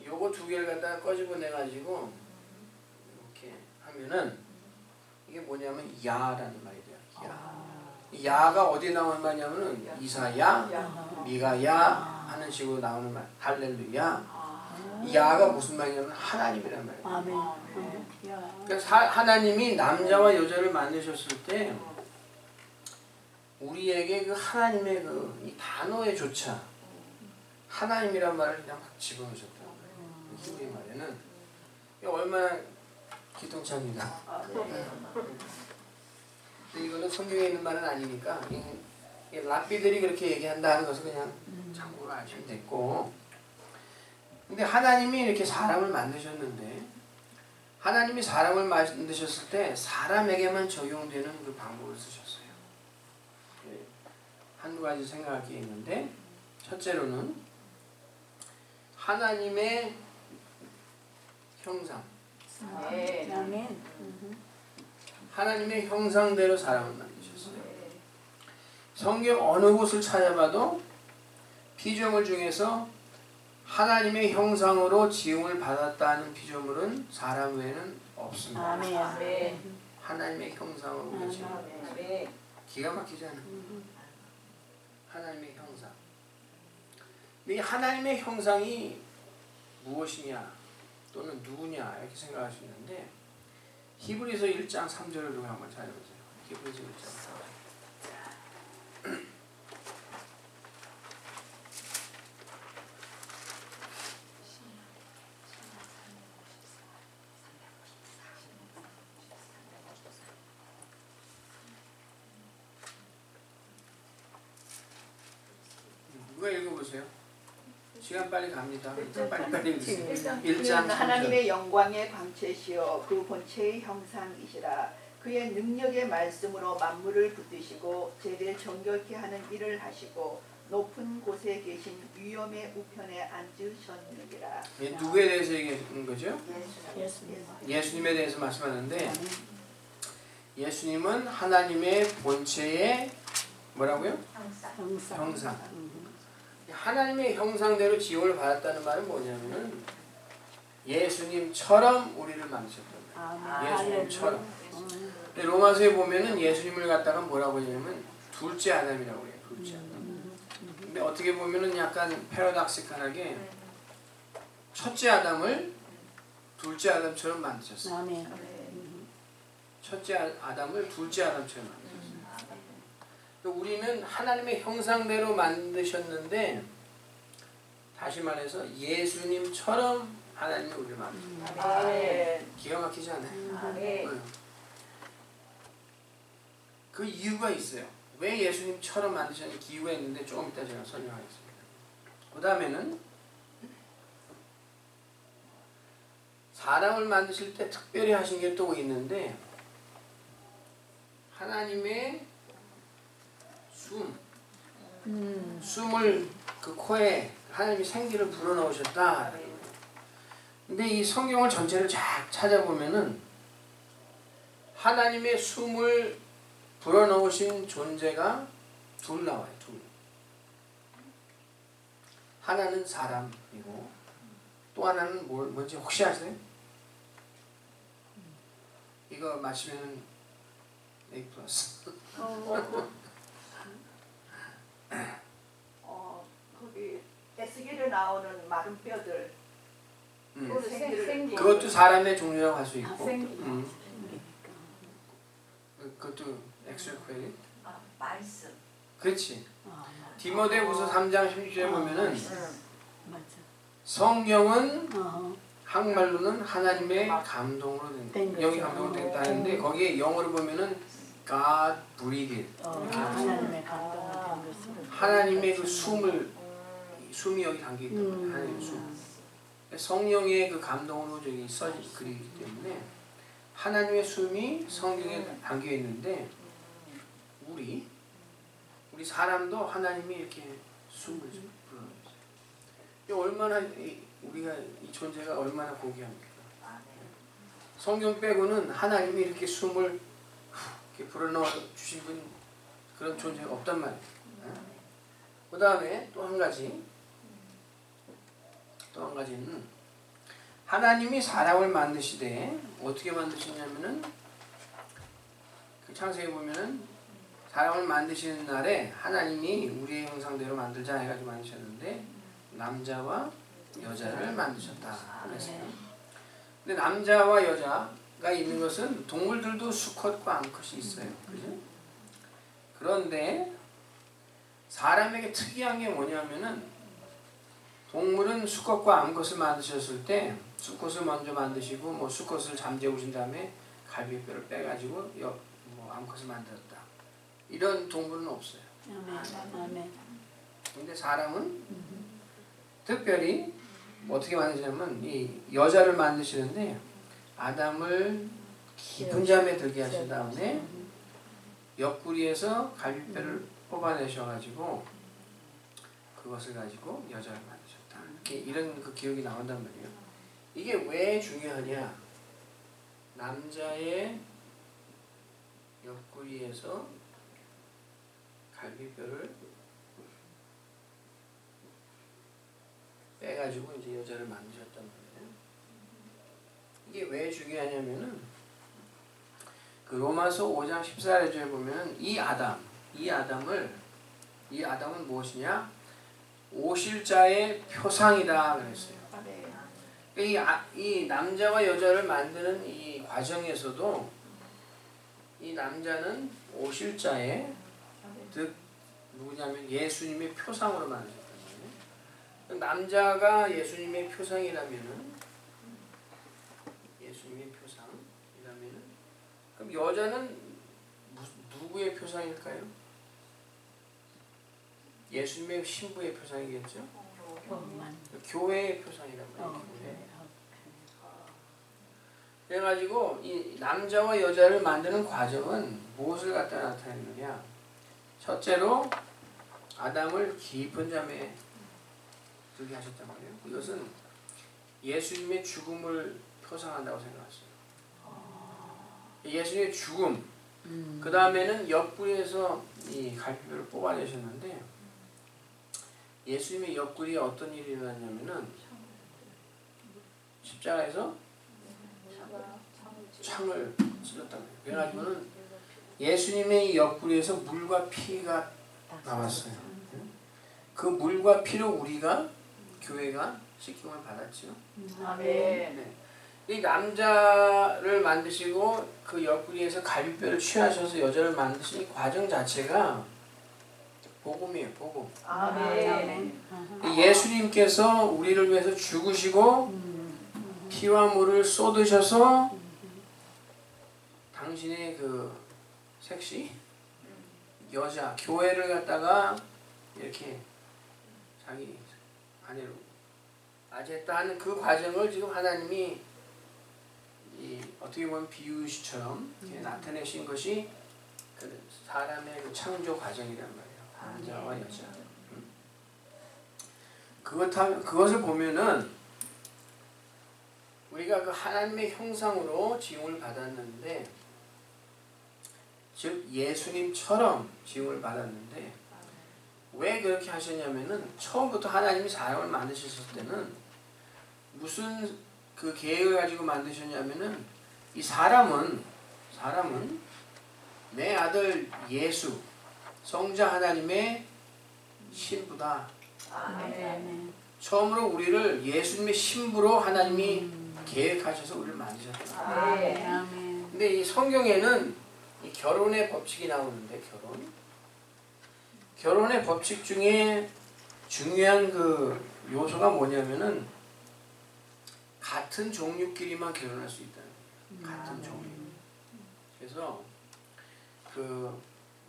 요거 두 개를 갖다가 꺼집어내가지고 이렇게 하면은 이게 뭐냐면 야라는 말이 돼요. 야가 어디에 나오는 말이냐면은 이사야, 미가야 하는 식으로 나오는 말. 할렐루야. 야가 무슨 말이냐면 하나님이란 말이에요. 아멘. 그러니까 하나님이 남자와 여자를 만드셨을 때 우리에게 그 하나님의 이 단어에 조차 하나님이란 말을 그냥 막 집어넣으셨다는 거예요. 히브리 말에는 얼마나 기똥차입니다. 근데 이거는 성경에 있는 말은 아니니까 랍비들이 그렇게 얘기한다는 것을 그냥 참고로 아시면 됐고, 근데 하나님이 이렇게 사람을 만드셨는데 하나님이 사람을 만드셨을 때 사람에게만 적용되는 그 방법을 쓰셨어요. 한두 가지 생각할 게 있는데, 첫째로는 하나님의 형상, 아멘. 하나님의 형상대로 사람을 만드셨어요. 성경 어느 곳을 찾아봐도 피조물 중에서 하나님의 형상으로 지음을 받았다는 피조물은 사람 외에는 없습니다. 아멘. 하나님의 형상으로 지음. 기가 막히잖아요. 하나님의 형상. 이 하나님의 형상이 무엇이냐 또는 누구냐 이렇게 생각할 수 있는데, 히브리서 1장 3절을 좀 한번 찾아보세요. 히브리서 1장 3절. 누가 읽어보세요? 시간 빨리 갑니다. 빨리 읽으세요. 1장 3절. 하나님의 영광의 광채시여 그 본체의 형상이시라. 그의 능력의 말씀으로 만물을 붙드시고 제를 정결케 하는 일을 하시고 높은 곳에 계신 위엄의 우편에 앉으셨느니라. 누구에 대해서 얘기하는 거죠? 예수님. 예수님에 대해서 말씀하는데, 예수님은 하나님의 본체의 뭐라고요? 형상. 하나님의 형상대로 지음을 받았다는 말은 뭐냐면은 예수님처럼 우리를 만드셨다는 거예요. 예수님처럼. 근데 로마서에 보면은 예수님을 갖다가 뭐라고 하냐면 둘째 아담이라고 해요. 둘째 아담. 근데 어떻게 보면은 약간 패러닥시칼하게 첫째 아담을 둘째 아담처럼 만드셨어요. 첫째 아담을 둘째 아담처럼 만드셨어요. 우리는 하나님의 형상대로 만드셨는데 다시 말해서 예수님처럼 하나님이 우리를 만드셨어요. 아멘. 기가 막히지 않아요? 아멘. 그 이유가 있어요. 왜 예수님처럼 만드셨는지 이유가 있는데 조금 이따 제가 설명하겠습니다. 그 다음에는 사람을 만드실 때 특별히 하신 게 또 있는데 하나님의 숨을 그 코에 하나님이 생기를 불어넣으셨다. 근데 이 성경을 전체를 쫙 찾아보면은 하나님의 숨을 불어넣으신 존재가 둘 나와요. 둘. 하나는 사람이고 또 하나는 뭔지 혹시 아세요? 이거 마시면 A+. 거기 에스겔에 나오는 마른 뼈들. 생기. 그것도 사람의 종류라고 할 수 있고. 생기. 그것도 엑스퀘리. 말씀. 그렇지. 맞아. 디모데후서 3장 16절에 보면은 맞아. 성경은 어. 한국말로는 하나님의 감동으로 된 된 영이 거죠. 감동으로 됐다 하는데 거기에 영어로 보면은 God breathed. 하나님의 감동을 된 것으로. 하나님의 그 숨이 여기 담겨 있단 말이에요. 하나님의 숨. 성령의 그 감동으로 저기 써진 글이기 때문에 하나님의 숨이 성경에 담겨 있는데 우리 사람도 하나님이 이렇게 숨을 불어넣으세요. 얼마나 우리가 이 존재가 얼마나 고귀합니까? 성경 빼고는 하나님이 이렇게 숨을 이렇게 불어넣어 주신 분 그런 존재가 없단 말이에요. 그 다음에 또 한 가지는 하나님이 사람을 만드시되 어떻게 만드시냐면은 그 창세기 보면은 사람을 만드시는 날에 하나님이 우리의 형상대로 만들자 해가지고 만드셨는데 남자와 여자를 만드셨다 그랬어요. 근데 남자와 여자가 있는 것은 동물들도 수컷과 암컷이 있어요. 그죠? 그런데 사람에게 특이한 게 뭐냐면은 동물은 수컷과 암컷을 만드셨을 때 수컷을 먼저 만드시고 뭐 수컷을 잠재우신 다음에 갈비뼈를 빼가지고 암컷을 만들었다. 이런 동물은 없어요. 아멘. 근데 사람은 특별히 어떻게 만드시냐면 이 여자를 만드시는데 아담을 깊은 잠에 들게 하신 다음에 옆구리에서 갈비뼈를 뽑아내셔가지고 그것을 가지고 여자를 만드셨다. 이런 그 기억이 나온단 말이에요. 이게 왜 중요하냐? 남자의 옆구리에서 갈비뼈를 빼가지고 이제 여자를 만드셨단 말이에요. 이게 왜 중요하냐면은 그 로마서 5장 14절에 보면은 이 아담은 무엇이냐? 오실 자의 표상이다 그랬어요. 이 남자와 여자를 만드는 이 과정에서도 이 남자는 오실 자의 즉 누구냐면 예수님의 표상으로 만드셨단 말이에요. 남자가 예수님의 표상이라면은 그럼 여자는 누구의 표상일까요? 예수님의 신부의 표상이겠죠? 교회의 표상이란 말이에요. 그래가지고 이 남자와 여자를 만드는 과정은 무엇을 갖다 나타내느냐? 첫째로 아담을 깊은 잠에 들게 하셨단 말이에요. 이것은 예수님의 죽음을 표상한다고 생각했어요. 예수님의 죽음, 그 다음에는 옆구리에서 이 갈비뼈를 뽑아내셨는데 예수님의 옆구리에 어떤 일이 일어났냐면은 십자가에서 창을 찔렀다고 해요. 그래가지고는 예수님의 옆구리에서 물과 피가 나왔어요. 그 물과 피로 우리가 교회가 씻김을 받았죠. 아멘. 네. 이 남자를 만드시고 그 옆구리에서 갈비뼈를 취하셔서 여자를 만드신 이 과정 자체가 복음이에요. 복음. 아멘. 예수님께서 우리를 위해서 죽으시고 피와 물을 쏟으셔서 당신의 그 섹시 여자 교회를 갖다가 이렇게 자기 아내로 맞이했다 하는 그 과정을 지금 하나님이 이 어떻게 보면 비유시처럼 나타내신 것이 그 사람의 그 창조 과정이란 말이에요. 남자와 여자. 그것을 보면은 우리가 그 하나님의 형상으로 지음을 받았는데, 즉 예수님처럼 지음을 받았는데, 왜 그렇게 하셨냐면은 처음부터 하나님이 사람을 만드셨을 때는 무슨 그 계획을 가지고 만드셨냐면은 이 사람은 내 아들 예수 성자 하나님의 신부다. 아멘. 처음으로 우리를 예수님의 신부로 하나님이 계획하셔서 우리를 만드셨다. 아멘. 근데 이 성경에는 이 결혼의 법칙이 나오는데 결혼의 법칙 중에 중요한 그 요소가 뭐냐면은 같은 종류끼리만 결혼할 수 있다는 거예요. 같은 종류. 그래서 그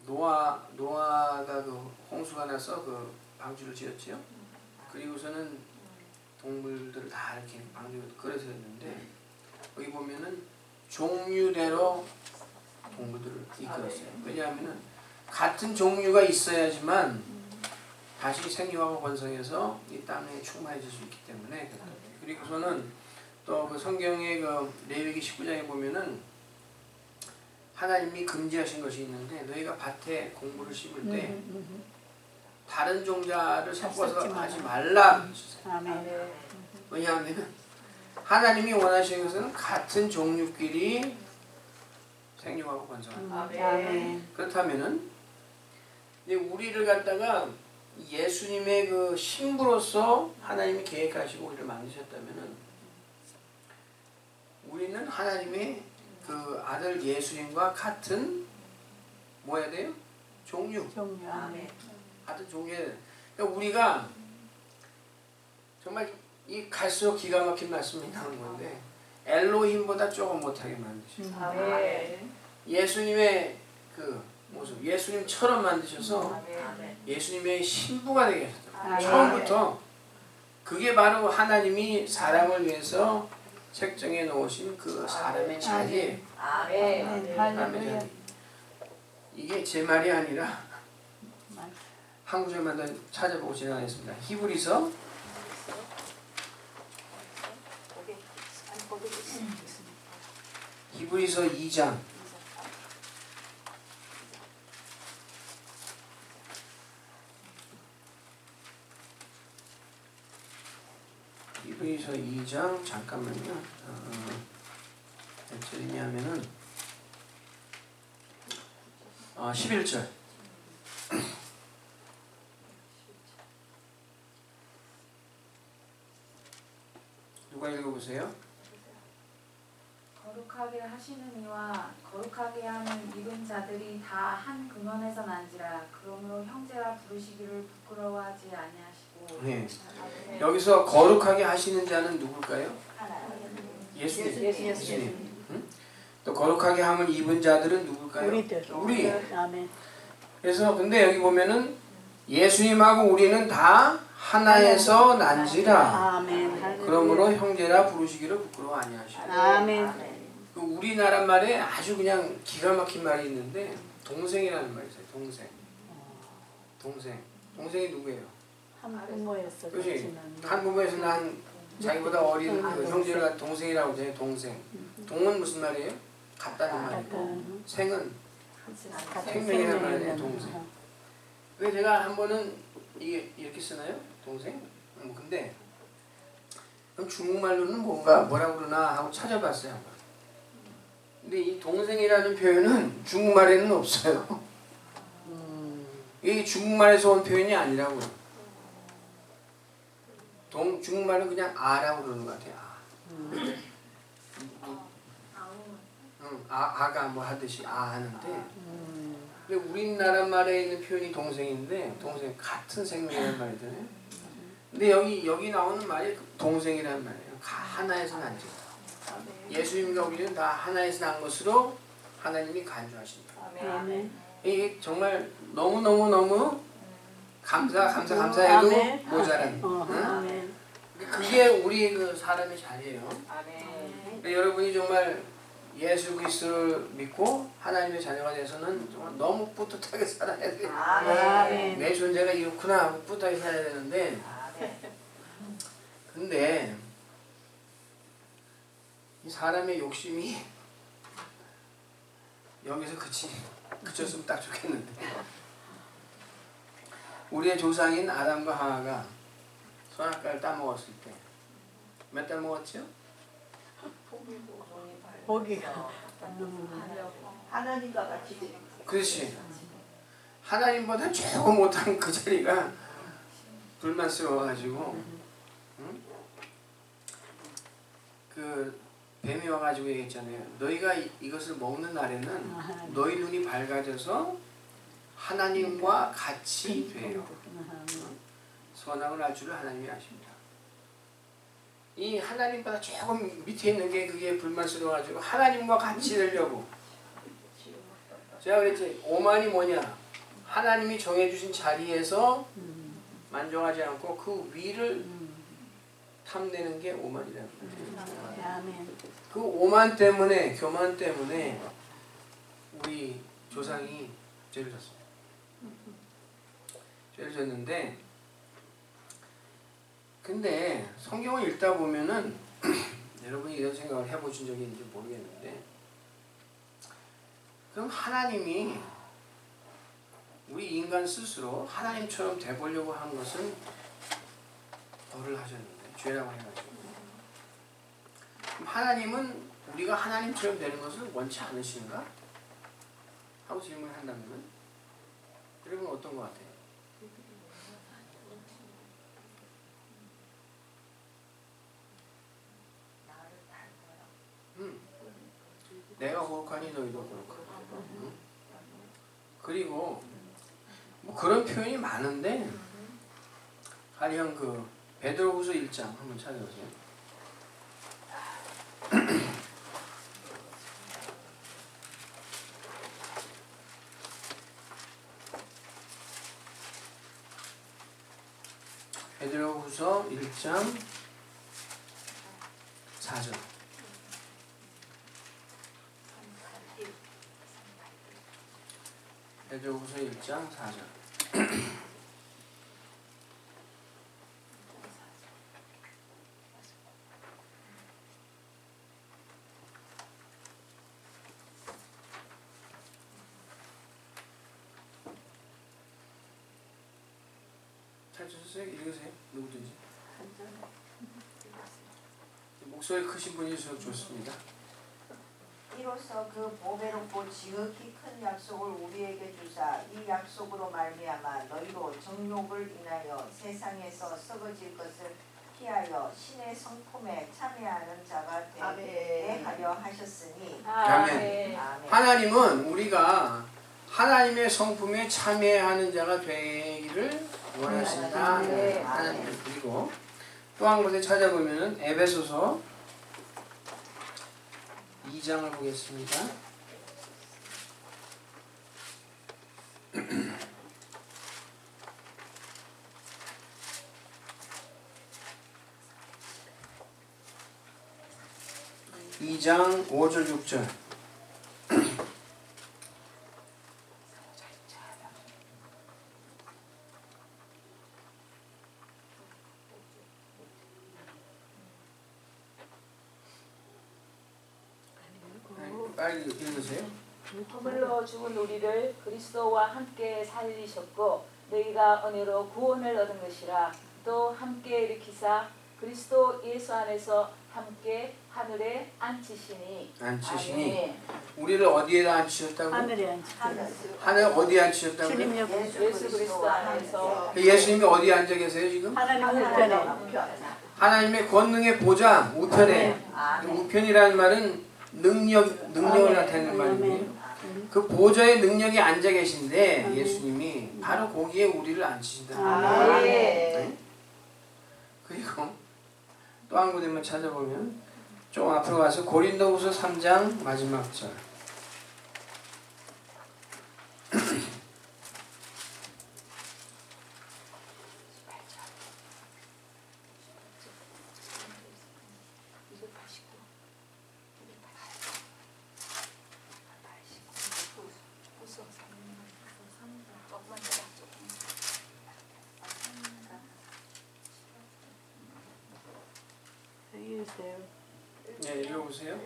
노아가 그 홍수가 나서 그 방주를 지었지요. 그리고서는 동물들을 다 이렇게 방주를 그려서 했는데 여기 보면은 종류대로 동물들을 이끌었어요. 왜냐하면은 같은 종류가 있어야지만 다시 생육하고 번성해서 이 땅에 충만해질 수 있기 때문에. 그리고서는 또 그 성경의 그 레위기 19장에 보면은 하나님이 금지하신 것이 있는데 너희가 밭에 공부를 심을 때 다른 종자를 섞어서 하지 말라. 아멘. 왜냐하면 하나님이 원하시는 것은 같은 종류끼리 생육하고 번성하는. 아멘. 그렇다면은 이제 우리를 갖다가 예수님의 그 신부로서 하나님이 계획하시고 우리를 만드셨다면은 우리는 하나님의 그 아들 예수님과 같은 뭐 해야 돼요? 종류. 아멘. 같은 종류에. 그러니까 우리가 정말 이 갈수록 기가 막힌 말씀이 나오는 건데 엘로힘보다 조금 못하게 만드셨어요. 아멘. 예수님의 그 모습, 예수님처럼 만드셔서 아멘. 예수님의 신부가 되게 하셨어요. 아멘. 처음부터 그게 바로 하나님이 사람을 위해서 책정해 놓으신 그 사람의 자리예요. 아멘. 할렐루야. 이게 제 말이 아니라 한 구절만 더 찾아보고 지나가겠습니다. 히브리서 2장 히브리서 2장 잠깐만요. 몇 절이냐면은 11절. 누가 읽어보세요? 거룩하게 하시는 이와 거룩하게 하는 입은 자들이 다 한 근원에서 난지라. 그러므로 형제라 부르시기를 부끄러워하지 아니하시고. 네. 여기서 거룩하게 하시는 자는 누굴까요? 예수님. 예수님. 응? 또 거룩하게 함을 입은 자들은 누굴까요? 우리들. 우리. 아멘. 그래서 근데 여기 보면은 예수님하고 우리는 다 하나에서 난지라. 아멘. 할렐루야. 그러므로 형제라 부르시기를 부끄러워 아니하시고. 아멘. 그 우리나라 말에 아주 그냥 기가 막힌 말이 있는데 동생이라는 말이 있어요. 동생이 누구예요? 한 부모였어. 그렇지. 한 부모에서 난 자기보다 어린 그 형제를 동생이라고 하잖아요. 동은 무슨 말이에요? 같다는 말이고 생은 생명이라는 말이에요. 동생. 왜 제가 한 번은 이게 이렇게 쓰나요? 동생? 근데 그럼 중국말로는 뭐라고 그러나 하고 찾아봤어요. 한번. 근데 이 동생이라는 표현은 중국말에는 없어요. 이게 중국말에서 온 표현이 아니라고요. 중국말은 그냥 아라고 그러는 것 같아요. 아가 뭐 하듯이 하는데 근데 우리나라 말에 있는 표현이 동생인데 동생 같은 생명이라는 말이잖아요. 근데 여기 나오는 말이 동생이라는 말이에요. 하나에서 난지. 예수님과 우리는 다 하나에서 난 것으로 하나님이 간주하십니다. 아멘. 이게 정말 너무 감사해도 아멘. 모자란. 응? 아멘. 그게 우리 그 사람의 자리예요. 아멘. 근데 여러분이 정말 예수 그리스도를 믿고 하나님의 자녀가 돼서는 정말 너무 뿌듯하게 살아야 돼요. 아멘. 내 존재가 이렇구나 하고 뿌듯하게 살아야 되는데 근데 이 사람의 욕심이 여기서 그쳤으면 딱 좋겠는데 우리의 조상인 아담과 하와가 선악과를 따먹었을 때 몇 달 먹었죠? 보기가 하나님과 같이 되는 그렇지. 하나님보다 조금 못한 그 자리가 불만스러워가지고 응? 그 뱀이 와가지고 얘기했잖아요. 너희가 이것을 먹는 날에는 너희 눈이 밝아져서 하나님과 같이 돼요. 선악을 알 줄을 하나님이 아십니다. 이 하나님보다 조금 밑에 있는 게 그게 불만스러워가지고 하나님과 같이 되려고 제가 그랬지 오만이 뭐냐 하나님이 정해주신 자리에서 만족하지 않고 그 위를 탐내는 게 오만이라는 거예요. 아멘. 그 오만 때문에 교만 때문에 우리 조상이 죄를 졌어요. 죄를 졌는데 근데 성경을 읽다 보면은 여러분이 이런 생각을 해보신 적이 있는지 모르겠는데 그럼 하나님이 우리 인간 스스로 하나님처럼 돼보려고 한 것은 벌을 하셨는데 죄라고 해가지고 그럼 하나님은 우리가 하나님처럼 되는 것을 원치 않으신가? 하고 질문을 한다면 여러분 어떤 것 같아요? 내가 거룩하니 너희도 거룩하고 그리고 뭐 그런 표현이 많은데 가령 그 베드로후서 1장 한번 찾아보세요. 베드로후서 1장 4절 베드로후서 1장 4절 찾으셨어요? 읽으세요. 누구든지. 목소리 크신 분일수록 좋습니다. 이로써 그 보배롭고 지극히 큰 약속을 우리에게 주사 이 약속으로 말미암아 너희로 정욕을 인하여 세상에서 썩어질 것을 피하여 신의 성품에 참여하는 자가 되게 하려 하셨으니 아멘. 하나님은 우리가 하나님의 성품에 참여하는 자가 되기를 원하신다. 하나님. 그리고 또 한 곳에 찾아보면은 에베소서 2장을 보겠습니다. 이 장 5절 6절 빨리 읽으세요. 허물로 죽은 우리를 그리스도와 함께 살리셨고 너희가 은혜로 구원을 얻은 것이라. 또 함께 일으키사 그리스도 예수 안에서 함께 하늘에 앉히시니 아멘. 우리를 어디에다 앉히셨다고? 하늘에 앉히셨어요. 하늘 어디에 앉히셨다고요? 주님 옆에 예수 그리스도 안에서 예수님이 어디에 앉아 계세요 지금? 하나님 우편에 하나님의 권능의 보좌 우편에. 우편이라는 말은 능력을 나타내는 말이에요. 그 보좌의 능력이 앉아 계신데 예수님이 바로 거기에 우리를 앉히신다는 거예요. 네? 그리고 또 한 군데만 찾아보면 좀 앞으로 가서 고린도후서 3장 마지막 절. 네, 읽어보세요.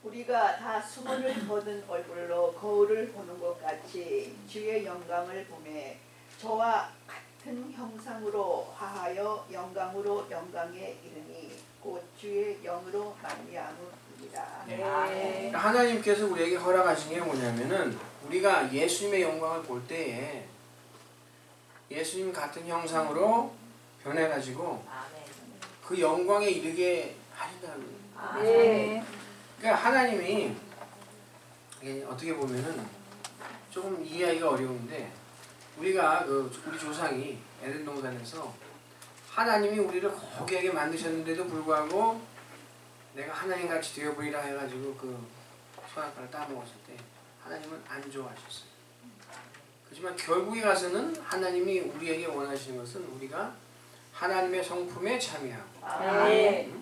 우리가 다 수건을 벗은 얼굴로 거울을 보는 것 같이 주의 영광을 보매 저와 같은 형상으로 화하여 영광으로 영광에 이르니 곧 주의 영으로 말미암음이라. 네. 하나님께서 우리에게 허락하신 게 뭐냐면은 우리가 예수님의 영광을 볼 때에 예수님 같은 형상으로 변해가지고 그 영광에 이르게 하신다는 거예요. 네. 그러니까 하나님이 이게 어떻게 보면은 조금 이해하기가 어려운데 우리가 우리 조상이 에덴 동산에서 하나님이 우리를 거기하게 만드셨는데도 불구하고 내가 하나님같이 되어보리라 해가지고 그 선악과를 따먹었을 때 하나님은 안 좋아하셨어요. 그렇지만 결국에 가서는 하나님이 우리에게 원하시는 것은 우리가 하나님의 성품에 참여하고 네.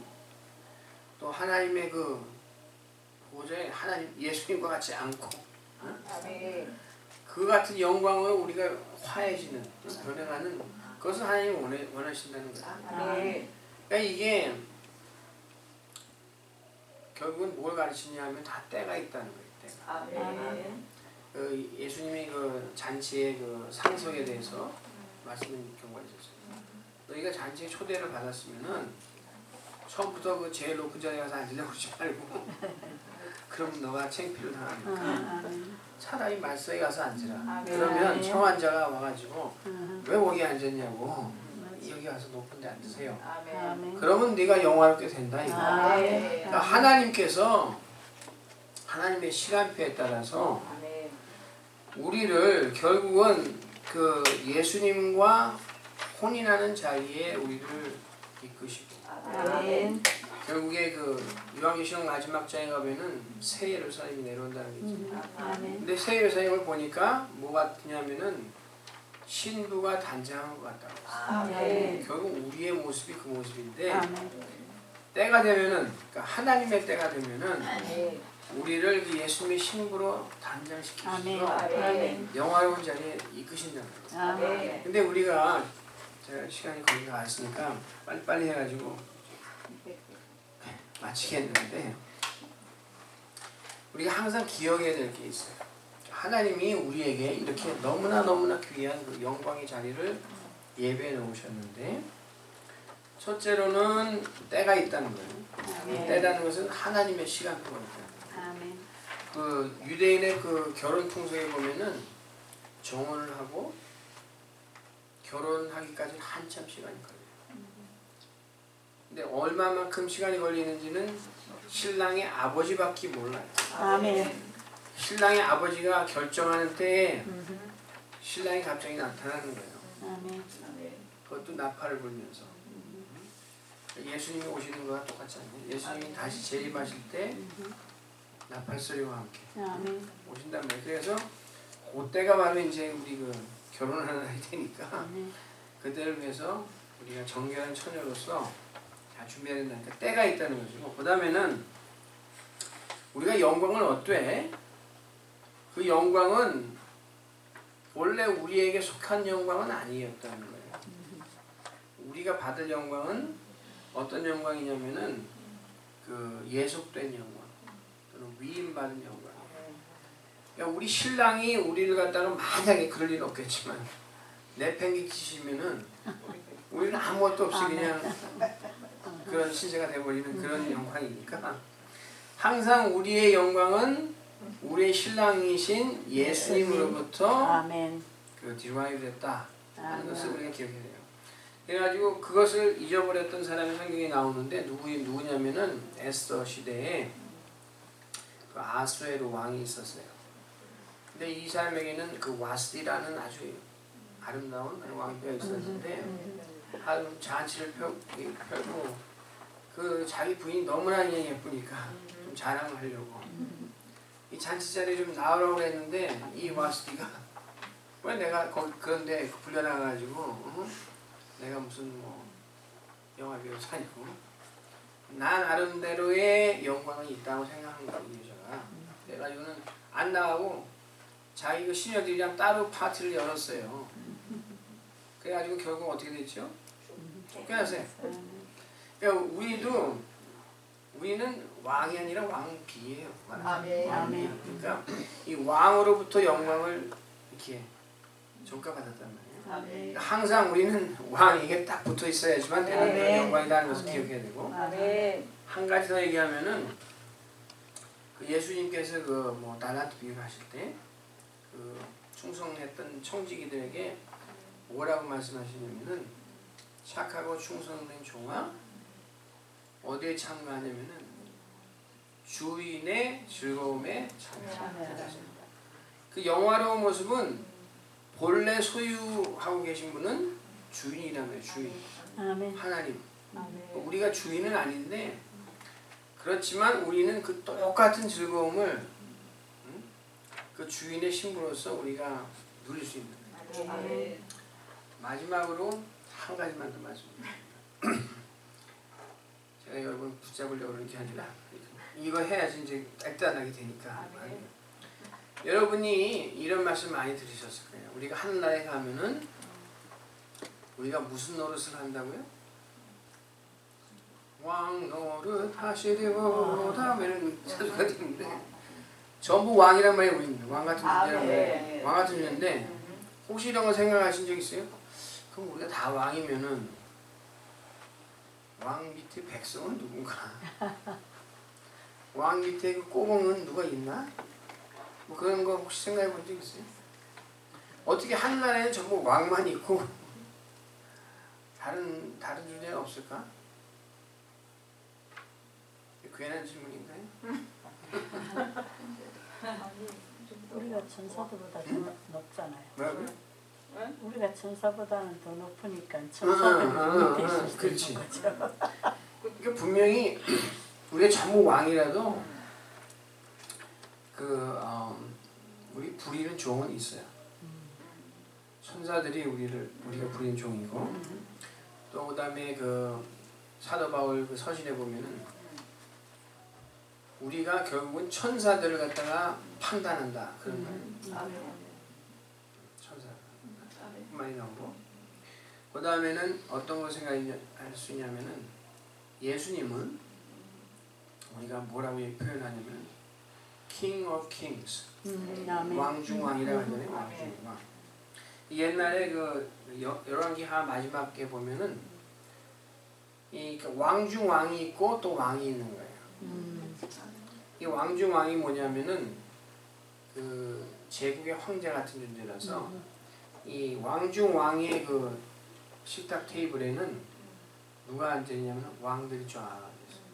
또 하나님의 그 보좌에 하나님 예수님과 같지 않고 그 같은 영광을 우리가 화해지는 변해가는 그것을 하나님이 원하신다는 거예요. 그러니까 이게 결국은 뭘 가르치냐 하면 다 때가 있다는 거예요. 때가. 그 예수님이 그 잔치의 그 상석에 대해서 말씀드린 경우가 있었어요. 너희가 잔치에 초대를 받았으면은 처음부터 그 제일 높은 자리에 가서 앉으려고 그러지 말고 그럼 너가 창피를 당하니까 차라리 말서에 가서 앉으라. 그러면 청환자가 와가지고 왜 거기 앉았냐고 여기 와서 높은 데 앉으세요. 그러면 네가 영화롭게 된다 이거. 그러니까 하나님께서 하나님의 시간표에 따라서 우리를 결국은 그 예수님과 혼인하는 자리에 우리를 이끄시고 결국에 그 요한계시록 마지막 장에 가면은 새 예루살렘이 내려온다는 게 있잖아요. 근데 새 예루살렘을 보니까 뭐 같냐면은 신부가 단장한 것 같다고 했어요. 결국 우리의 모습이 그 모습인데 때가 되면은 그러니까 하나님의 때가 되면은 우리를 그 예수님의 신부로 단장시키셔서 영화로운 자리에 이끄신다는 거예요. 근데 우리가 제가 시간이 거의 다 왔으니까 빨리빨리 해가지고 마치겠는데 우리가 항상 기억해야 될 게 있어요. 하나님이 우리에게 이렇게 너무나 귀한 그 영광의 자리를 예배해 놓으셨는데 첫째로는 때가 있다는 거예요. 때라는 것은 하나님의 시간표가 있다는 거예요. 그 유대인의 그 결혼 풍속에 보면은 정혼을 하고 결혼하기까지 한참 시간이 걸려요. 근데 얼마만큼 시간이 걸리는지는 신랑의 아버지밖에 몰라요. 신랑의 아버지가 결정하는 때에 신랑이 갑자기 나타나는 거예요. 그것도 나팔을 불면서. 예수님이 오시는 거와 똑같지 않나요? 예수님이 다시 재림하실 때 나팔 소리와 함께 오신단 말이에요. 그래서 그때가 바로 이제 우리 그 결혼하는 날이 되니까 그때를 위해서 우리가 정결한 처녀로서 다 준비해야 된다니까 때가 있다는 거죠. 그 다음에는 우리가 영광을 얻되 그 영광은 원래 우리에게 속한 영광은 아니었다는 거예요. 우리가 받을 영광은 어떤 영광이냐면은 그 예속된 영광 또는 위임받은 영광. 그러니까 우리 신랑이 우리를 갖다가 만약에 그럴 일은 없겠지만 내팽개치시면은 우리는 아무것도 없이 그냥 그런 신세가 되어버리는 그런 영광이니까 항상 우리의 영광은 우리의 신랑이신 예수님으로부터 그 디라이브 됐다 하는 것을 우리가 기억해야 돼요. 그래가지고 그것을 잊어버렸던 사람이 성경에 나오는데 누구냐면은 에스더 시대에 그 아수에로 왕이 있었어요. 근데 이 사람에게는 그 와스디라는 아주 아름다운 왕비가 있었는데 한 잔치를 펴고 그 자기 부인이 너무나 예쁘니까 좀 자랑을 하려고 이 잔치 자리에 좀 나오라고 했는데 이 와스디가 왜 내가 그런데 불려나가가지고 내가 무슨 뭐 영화 배우도 아니고 나 나름대로의 영광이 있다고 생각한 거야 이 여자가. 그래가지고는 안 나가고 자기 그 시녀들이랑 따로 파티를 열었어요. 그래가지고 결국 어떻게 됐죠? 쫓겨났어요. 그러니까 우리는 왕이 아니라 왕비예요. 아멘. 그러니까 이 왕으로부터 영광을 이렇게 전가받았단 말이에요. 아멘. 항상 우리는 왕에게 딱 붙어 있어야지만 되는 아멘. 영광이라는 것을 기억해야 되고 아멘. 한 가지 더 얘기하면은 그 예수님께서 그 뭐 달란트 비유를 하실 때 그 충성했던 청지기들에게 뭐라고 말씀하시냐면은 착하고 충성된 종아 어디에 참가하냐면은 주인의 즐거움에 참가합니다. 그 영화로운 모습은 본래 소유하고 계신 분은 주인이라며요. 주인. 아멘. 하나님. 아멘. 우리가 주인은 아닌데 그렇지만 우리는 그 똑같은 즐거움을 그 주인의 신부로서 우리가 누릴 수 있는 거예요. 아멘. 마지막으로 한 가지만 더 말씀드립니다. 제가 여러분 붙잡으려고 그런 게 아니라 이거 해야지 이제 액단하게 되니까. 여러분이 이런 말씀 많이 들으셨을 거예요. 우리가 하늘나라에 가면은 우리가 무슨 노릇을 한다고요? 왕 노릇 하시리로다 이런 사주가 있는데 전부 왕이란 말이 우리는 왕 같은 존재란 왕 같은 존재인데 혹시 이런 거 생각하신 적 있어요? 그럼 우리가 다 왕이면은 왕 밑에 백성은 누군가? 왕 밑에 그 꼬봉은 누가 있나? 뭐 그런 거 혹시 생각해 본 적 있어요? 어떻게 하늘나라에는 전부 왕만 있고 다른 존재는 없을까? 괜한 질문인가요? 우리가 천사들보다 더 높잖아요. 뭐라고요? 우리가 천사보다는 더 높으니까 천사들이 밑에 있을 수 그렇지. 있는 거죠. 그러니까 분명히 우리가 전부 왕이라도 우리 부리는 종은 있어요. 천사들이 우리가 부리는 종이고 또 그다음에 그 사도 바울 그 서신에 보면은 우리가 결국은 천사들을 갖다가 판단한다 그런 말이에요. 천사 많이 나오고 그 다음에는 어떤 걸 생각할 수 있냐면은 예수님은 우리가 뭐라고 표현하냐면 King of Kings 왕중왕이라고 하잖아요. 왕중왕. 옛날에 그 열왕기하 마지막에 보면은 이 왕중왕이 있고 또 왕이 있는 거예요. 이 왕중왕이 뭐냐면은 그 제국의 황제 같은 존재라서 이 왕중왕의 그 식탁 테이블에는 누가 앉아있냐면 왕들이 쫙 있어요.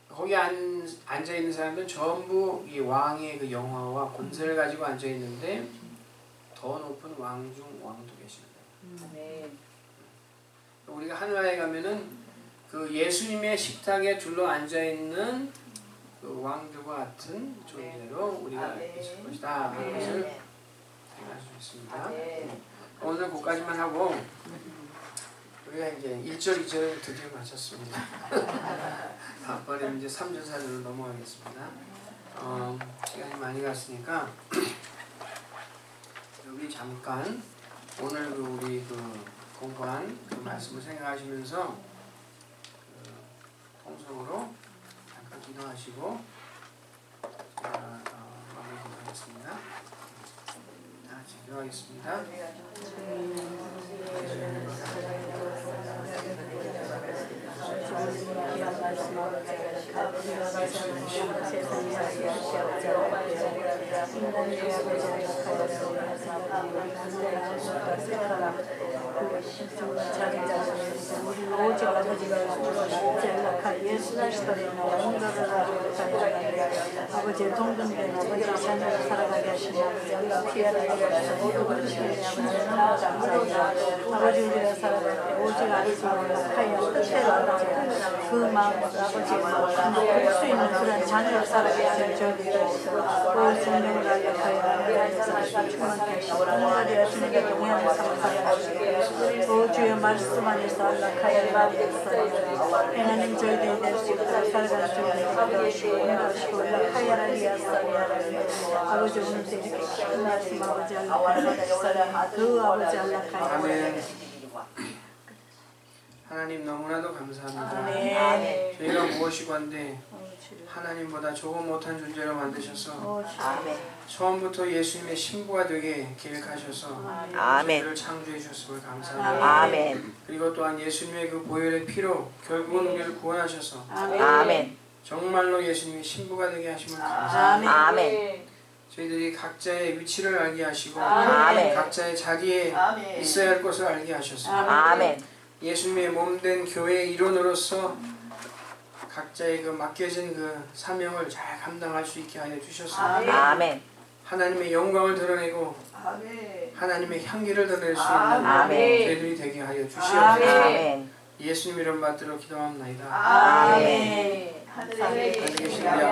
거기 앉아 있는 사람들은 전부 이 왕의 그 영화와 권세를 가지고 앉아 있는데 더 높은 왕중왕도 계시는 거예요. 우리가 하늘나라에 가면은 그 예수님의 식탁에 둘러 앉아 있는 그 왕들과 같은 존재로 우리가 있을 것이다. 그런 것을 생각할 수 있습니다. 오늘 거기까지만 하고 우리가 이제 1절, 2절 드디어 마쳤습니다. 다음번에 이제 3절, 4절로 넘어가겠습니다. 시간이 많이 갔으니까 여기 잠깐 오늘 우리 공부한 그 말씀을 생각하시면서 통성으로 잠깐 기도하시고 마무리하겠습니다. 다 같이 기도하겠습니다. 세상에 오직 아버지가 연락하여 예수 그리스도의 아버지의 동등된 아버지의 자녀를 살아가게 하시며 아버지 피하라게 하시며 모두 그리시는 아버지의 너무 감사합니다. 아버지 우리가 살아갈 때 오직 아버지가 연락하여 뜻대로 아버지 그 마음으로 아버지의 마음을 볼수 있는 그런 자녀를 살아가게 하시며 저희들이 그 생명을 연락하여 하나님께서 충만케 하시고 하나님 하시는 게 동행하는 삶을 하시고 주의 말씀 안에서 연락하여 하나님 저희들이 될 수 있도록 살아가는 저희들이 되시고 인도하시고 연락하여라 리아사리아라 아버지 오늘도 이렇게 큰 말씀 아버지 연락하여 그 아버지 연락하여 아멘. 하나님 너무나도 감사합니다. 아멘. 저희가 무엇이건데 하나님보다 조금 못한 존재로 만드셔서 처음부터 예수님의 신부가 되게 계획하셔서 저희를 창조해 주셨음을 감사합니다. 아멘. 그리고 또한 예수님의 그 보혈의 피로 결국은 우리를 구원하셔서 아멘. 정말로 예수님의 신부가 되게 하심을 감사합니다. 아멘. 저희들이 각자의 위치를 알게 하시고 아멘. 각자의 자리에 아멘. 있어야 할 것을 알게 하셔서 아멘. 예수님의 몸된 교회의 일원으로서 각자의 그 맡겨진 그 사명을 잘 감당할 수 있게 하여 주셔서 아멘. 하나님의 영광을 드러내고 아멘. 하나님의 향기를 드러낼 수 있는 아멘. 저희들이 되게 하여 주시옵소서. 아멘. 예수님 이름 받들어 기도합나이다. 아멘. 하늘에 하늘에 계신 우리 아버지